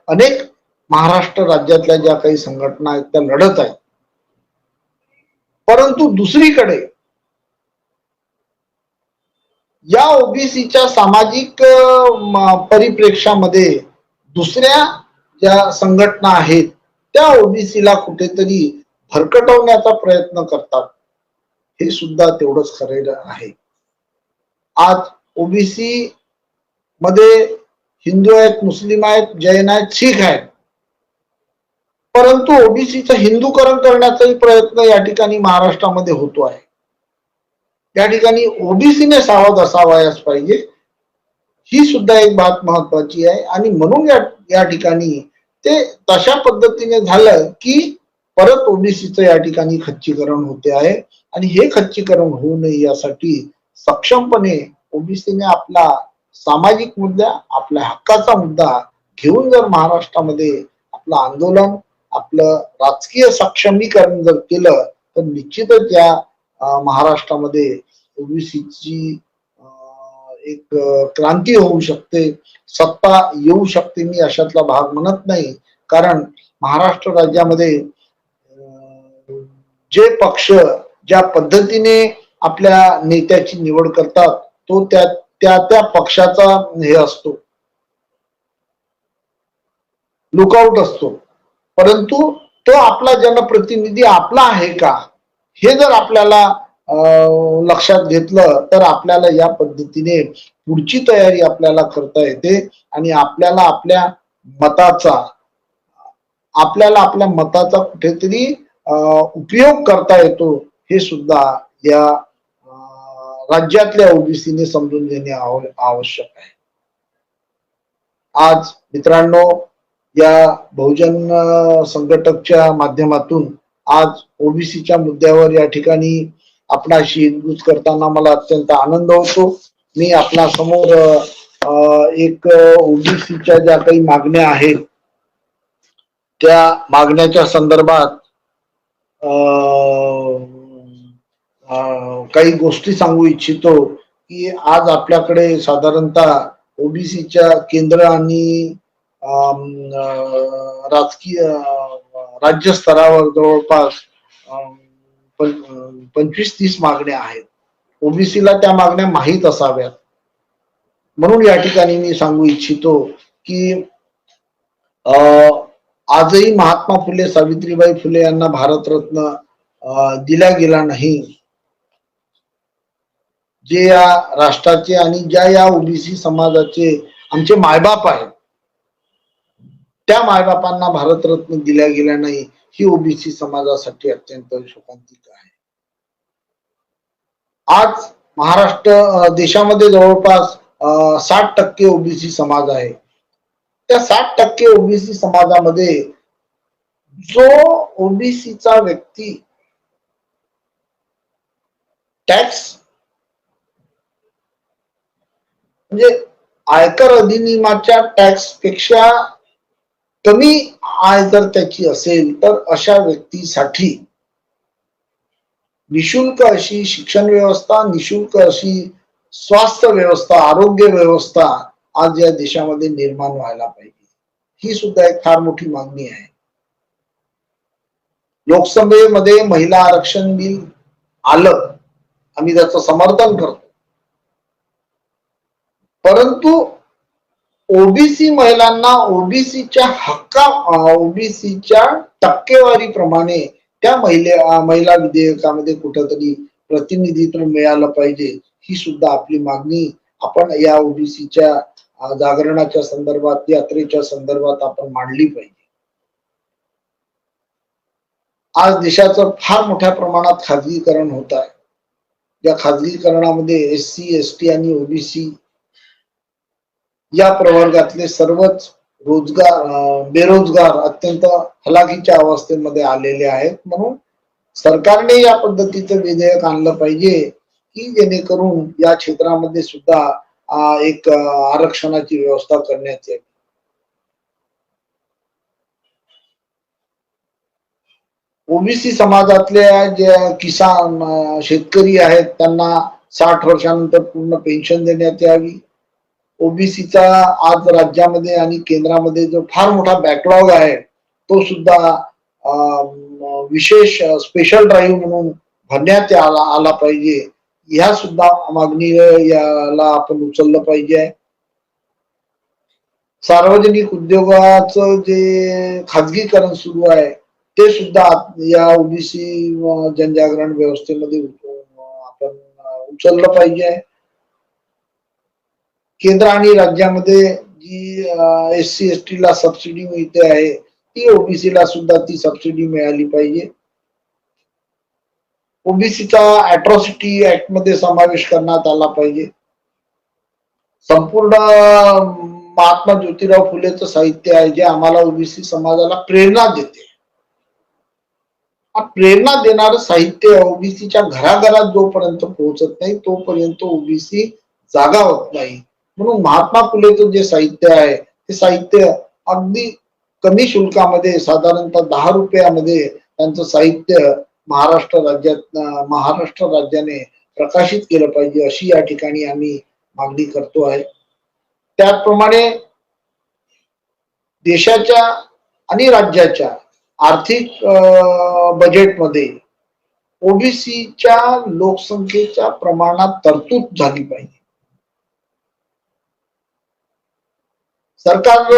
अनेक महाराष्ट्र राज्यातल्या ज्या काही संघटना आहेत त्या लढत आहेत. परंतु दुसरीकडे या ओबीसीच्या सामाजिक परिप्रेक्ष्यामध्ये दुसऱ्या ज्या संघटना आहेत त्या ओबीसीला कुठेतरी भरकटवण्याचा प्रयत्न करतात. हे सुद्धा तेवढंच खरं आहे. आज ओबीसी मध्ये हिंदू आहेत, मुस्लिम आहेत, जैन आहेत, शीख आहेत, परंतु ओबीसीचं हिंदूकरण करण्याचाही प्रयत्न या ठिकाणी महाराष्ट्रामध्ये होतो आहे. त्या ठिकाणी ओबीसीने सावध असावयास पाहिजे, ही सुद्धा एक बात महत्वाची आहे. आणि म्हणून या ठिकाणी ते तशा पद्धतीने झालं की परत ओबीसीचं या ठिकाणी खच्चीकरण होते आहे. आणि हे खच्चीकरण होऊ नये यासाठी सक्षमपणे ओबीसीने आपला सामाजिक मुद्दा, आपल्या हक्काचा मुद्दा घेऊन जर महाराष्ट्रामध्ये आपलं आंदोलन, आपलं राजकीय सक्षमीकरण जर केलं तर निश्चितच या महाराष्ट्रामध्ये ओबीसीची एक क्रांती होऊ शकते, सत्ता येऊ शकते. मी अशातला भाग म्हणत नाही, कारण महाराष्ट्र राज्यामध्ये जे पक्ष ज्या पद्धतीने आपल्या नेत्याची निवड करतात तो त्या पक्षाचा हे असतो, लुकआउट असतो. परंतु तो आपला जनप्रतिनिधी आपला आहे का, हे जर आपल्याला लक्षात घेतलं तर आपल्याला या पद्धतीने पुढची तयारी आपल्याला करता येते. आणि आपल्याला आपल्या मताचा कुठेतरी उपयोग करता येतो, हे सुद्धा या राज्यातल्या ओबीसीने समजून घेणे आवश्यक आहे. आज मित्रांनो, या बहुजन संघटकच्या माध्यमातून आज ओबीसीच्या मुद्द्यावर या ठिकाणी आपणाशी हितगुज करताना मला अत्यंत आनंद होतो. मी आपल्या समोर एक ओबीसीच्या ज्या काही मागण्या आहेत त्या मागण्याच्या संदर्भात काही गोष्टी सांगू इच्छितो की आज आपल्याकडे साधारणतः ओबीसीच्या केंद्र आणि राजकीय राज्य स्तरावर जवळपास 25-30 मागण्या आहेत. ओबीसीला त्या मागण्या माहीत असाव्यात, म्हणून या ठिकाणी मी सांगू इच्छितो की आजही महात्मा फुले, सावित्रीबाई फुले यांना भारतरत्न दिला गेला नाही. जे या राष्ट्राचे आणि ज्या या ओबीसी समाजाचे आमचे मायबाप आहेत, त्या मायबापांना भारतरत्न दिल्या गेल्या नाही, ही ओबीसी समाजासाठी अत्यंत शोकांतिक आहे. आज महाराष्ट्र देशामध्ये जवळपास 60% ओबीसी समाज आहे. त्या 60% ओबीसी समाजामध्ये जो ओबीसीचा व्यक्ती टॅक्स म्हणजे आयकर अधिनियमाच्या टॅक्स पेक्षा कमी आय जर त्याची असेल तर अशा व्यक्तीसाठी निशुल्क अशी शिक्षण व्यवस्था, निशुल्क अशी स्वास्थ्य व्यवस्था, आरोग्य व्यवस्था आज या देशामध्ये निर्माण व्हायला पाहिजे. ही सुद्धा एक फार मोठी मागणी आहे. लोकसभेमध्ये महिला आरक्षण बिल आलं, आम्ही त्याचं समर्थन करतो, परंतु ओबीसी महिलांना ओबीसीच्या टक्केवारीप्रमाणे त्या महिला विधेयकामध्ये कुठेतरी प्रतिनिधित्व मिळालं पाहिजे. ही सुद्धा आपली मागणी आपण या ओबीसीच्या जागरणाच्या संदर्भात, यात्रेच्या संदर्भात आपण मांडली पाहिजे. आज देशाचं फार मोठ्या प्रमाणात खाजगीकरण होत आहे. या खाजगीकरणामध्ये एससी, एसटी आणि ओबीसी या प्रवर्गातले सर्वच बेरोजगार अत्यंत हलाखीच्या अवस्थेमध्ये आलेले आहेत. म्हणून सरकारने या पद्धतीचं विधेयक आणलं पाहिजे की जेणेकरून या क्षेत्रामध्ये सुद्धा एक आरक्षणाची व्यवस्था करण्यात यावी. ओबीसी समाजातल्या ज्या किसान शेतकरी आहेत त्यांना 60 वर्षानंतर पूर्ण पेन्शन देण्यात यावी. ओबीसीचा आज राज्यामध्ये आणि केंद्रामध्ये जो फार मोठा बॅकलॉग आहे तो सुद्धा विशेष स्पेशल ड्राईव्ह म्हणून भरण्यात आला पाहिजे. ह्या सुद्धा मागणी याला आपण उचललं पाहिजे. सार्वजनिक उद्योगाचं जे खाजगीकरण सुरू आहे ते सुद्धा या ओबीसी जनजागरण व्यवस्थेमध्ये आपण उचललं पाहिजे. केंद्र आणि राज्यामध्ये जी SC ST ला सबसिडी मिळते आहे ती ओबीसी ला सुद्धा ती सबसिडी मिळाली पाहिजे. ओबीसीचा अॅट्रॉसिटी ऍक्ट मध्ये समावेश करण्यात आला पाहिजे. संपूर्ण महात्मा ज्योतिराव फुलेचं साहित्य आहे जे आम्हाला ओबीसी समाजाला प्रेरणा देते. प्रेरणा देणारं साहित्य ओबीसीच्या घराघरात जोपर्यंत पोहोचत नाही तोपर्यंत ओबीसी जागा होत नाही. म्हणून महात्मा फुलेचं जे साहित्य आहे ते साहित्य अगदी कमी शुल्कामध्ये साधारणतः 10 रुपयामध्ये त्यांचं साहित्य महाराष्ट्र राज्याने प्रकाशित केलं पाहिजे अशी या ठिकाणी आम्ही मागणी करतो आहे. त्याचप्रमाणे देशाच्या आणि राज्याच्या आर्थिक बजेटमध्ये ओबीसीच्या लोकसंख्येच्या प्रमाणात तरतूद झाली पाहिजे. सरकार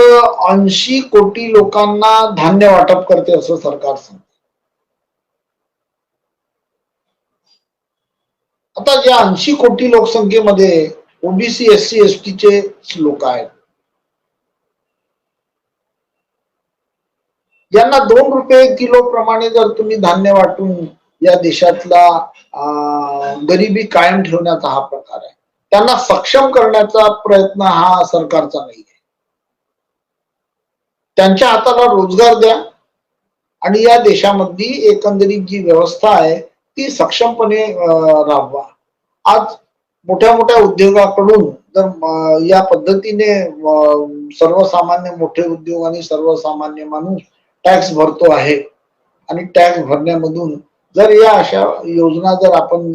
80 कोटी लोकांना धान्य वाटप करते असं सरकार सांगते. आता ज्या 80 कोटी लोकसंख्येमध्ये ओबीसी SC ST चे लोक आहेत यांना 2 रुपये किलो प्रमाणे जर तुम्ही धान्य वाटून या देशातला गरिबी कायम ठेवण्याचा हा प्रकार आहे. त्यांना सक्षम करण्याचा प्रयत्न हा सरकारचा नाही आहे. त्यांच्या हाताला रोजगार द्या आणि या देशामधली एकंदरीत जी व्यवस्था आहे ती सक्षमपणे राबवा. आज मोठ्या मोठ्या उद्योगाकडून जर या पद्धतीने सर्वसामान्य मोठे उद्योग आणि सर्वसामान्य माणूस टॅक्स भरतो आहे आणि टॅक्स भरण्यामधून जर या अशा योजना जर आपण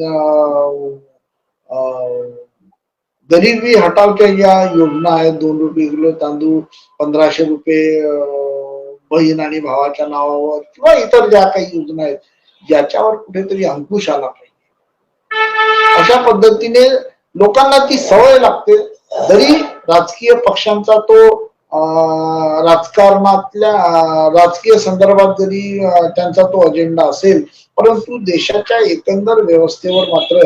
गरिबी हटावच्या ज्या योजना आहेत 2 रुपये किलो तांदूळ 1500 रुपये बहीण आणि भावाच्या नावावर किंवा इतर ज्या काही योजना आहेत ज्याच्यावर कुठेतरी अंकुश आला पाहिजे. अशा पद्धतीने लोकांना ती सवय लागते. जरी राजकीय पक्षांचा तो राजकारणातल्या राजकीय संदर्भात जरी त्यांचा तो अजेंडा असेल परंतु देशाच्या एकंदर व्यवस्थेवर मात्र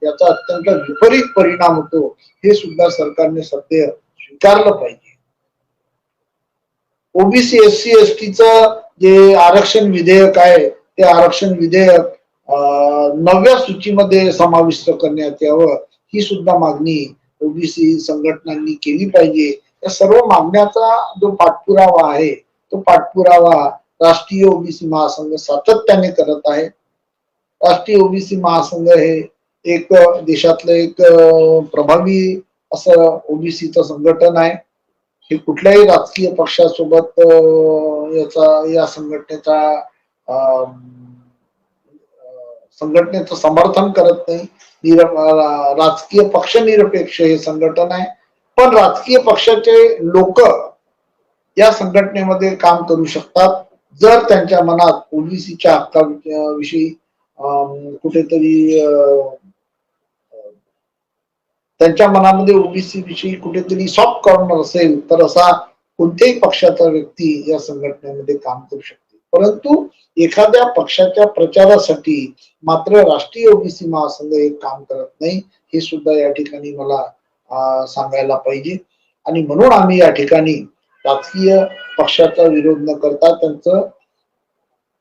याचा अत्यंत विपरीत परिणाम होतो हे सुद्धा सरकारने सध्या स्वीकारलं पाहिजे. ओबीसी SC ST जे आरक्षण विधेयक आहे ते आरक्षण विधेयक 9व्या सूचीमध्ये समाविष्ट करण्यात यावं ही सुद्धा मागणी ओबीसी संघटनांनी केली पाहिजे. या सर्व मागण्याचा जो पाठपुरावा आहे तो पाठपुरावा राष्ट्रीय ओबीसी महासंघ सातत्याने करत आहे. राष्ट्रीय ओबीसी महासंघ हे एक देशातलं एक प्रभावी असं ओबीसीचं संघटन आहे. हे कुठल्याही राजकीय पक्षासोबत या संघटनेचं समर्थन करत नाही. राजकीय पक्ष निरपेक्ष हे संघटन आहे. पण राजकीय पक्षाचे लोक या संघटनेमध्ये काम करू शकतात जर त्यांच्या मनात ओबीसीच्या हक्काविषयी कुठेतरी त्यांच्या मनामध्ये ओबीसी विषयी कुठेतरी सॉफ्ट कॉर्नर असेल तर असा कोणत्याही पक्षाचा व्यक्ती या संघटनेमध्ये काम करू शकते. परंतु एखाद्या पक्षाच्या प्रचारासाठी मात्र राष्ट्रीय ओबीसी महासंघ हे काम करत नाही हे सुद्धा या ठिकाणी मला सांगायला पाहिजे. आणि म्हणून आम्ही या ठिकाणी राजकीय पक्षाचा विरोध न करता त्यांचं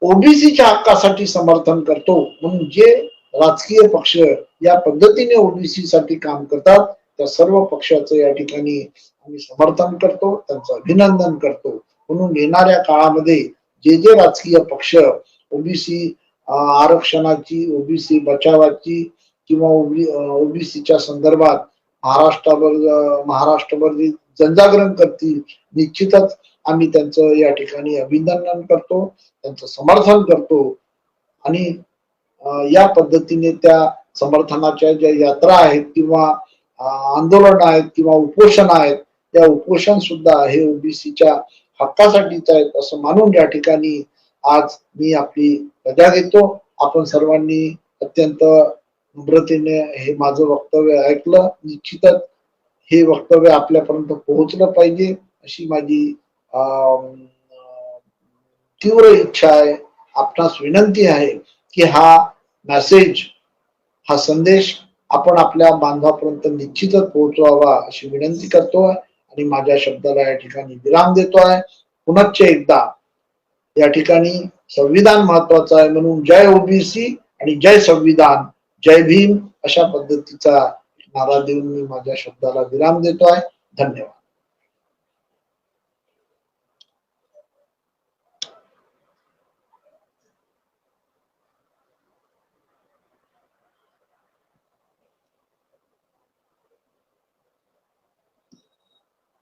ओबीसीच्या हक्कासाठी समर्थन करतो. म्हणून जे राजकीय पक्ष या पद्धतीने ओबीसी साठी काम करतात त्या सर्व पक्षाचं या ठिकाणी आम्ही समर्थन करतो, त्यांचं अभिनंदन करतो. म्हणून येणाऱ्या काळामध्ये जे जे राजकीय पक्ष ओबीसी आरक्षणाची ओबीसी बचावाची किंवा ओबीसीच्या संदर्भात महाराष्ट्रभर जनजागरण करतील निश्चितच आम्ही त्यांचं या ठिकाणी अभिनंदन करतो, त्यांचं समर्थन करतो. आणि या पद्धतीने त्या समर्थनाच्या ज्या यात्रा आहेत किंवा आंदोलन आहेत किंवा उपोषण आहेत त्या उपोषण सुद्धा हे ओबीसीच्या हक्कासाठीच आहेत असं मानून या ठिकाणी आज मी आपली रजा घेतो. आपण सर्वांनी अत्यंत नम्रतेने हे माझं वक्तव्य ऐकलं. निश्चितच हे वक्तव्य आपल्यापर्यंत पोहोचलं पाहिजे अशी माझी तीव्र इच्छा आहे. आपणास विनंती आहे की हा मेसेज हा संदेश आपण आपल्या बांधवापर्यंत निश्चितच पोहोचवावा अशी विनंती करतोय आणि माझ्या शब्दाला या ठिकाणी विराम देतोय. पुनश्च एकदा या ठिकाणी संविधान महत्वाचं आहे म्हणून जय ओबीसी आणि जय संविधान, जय भीम अशा पद्धतीचा नारा देऊन मी माझ्या शब्दाला विराम देतोय. धन्यवाद.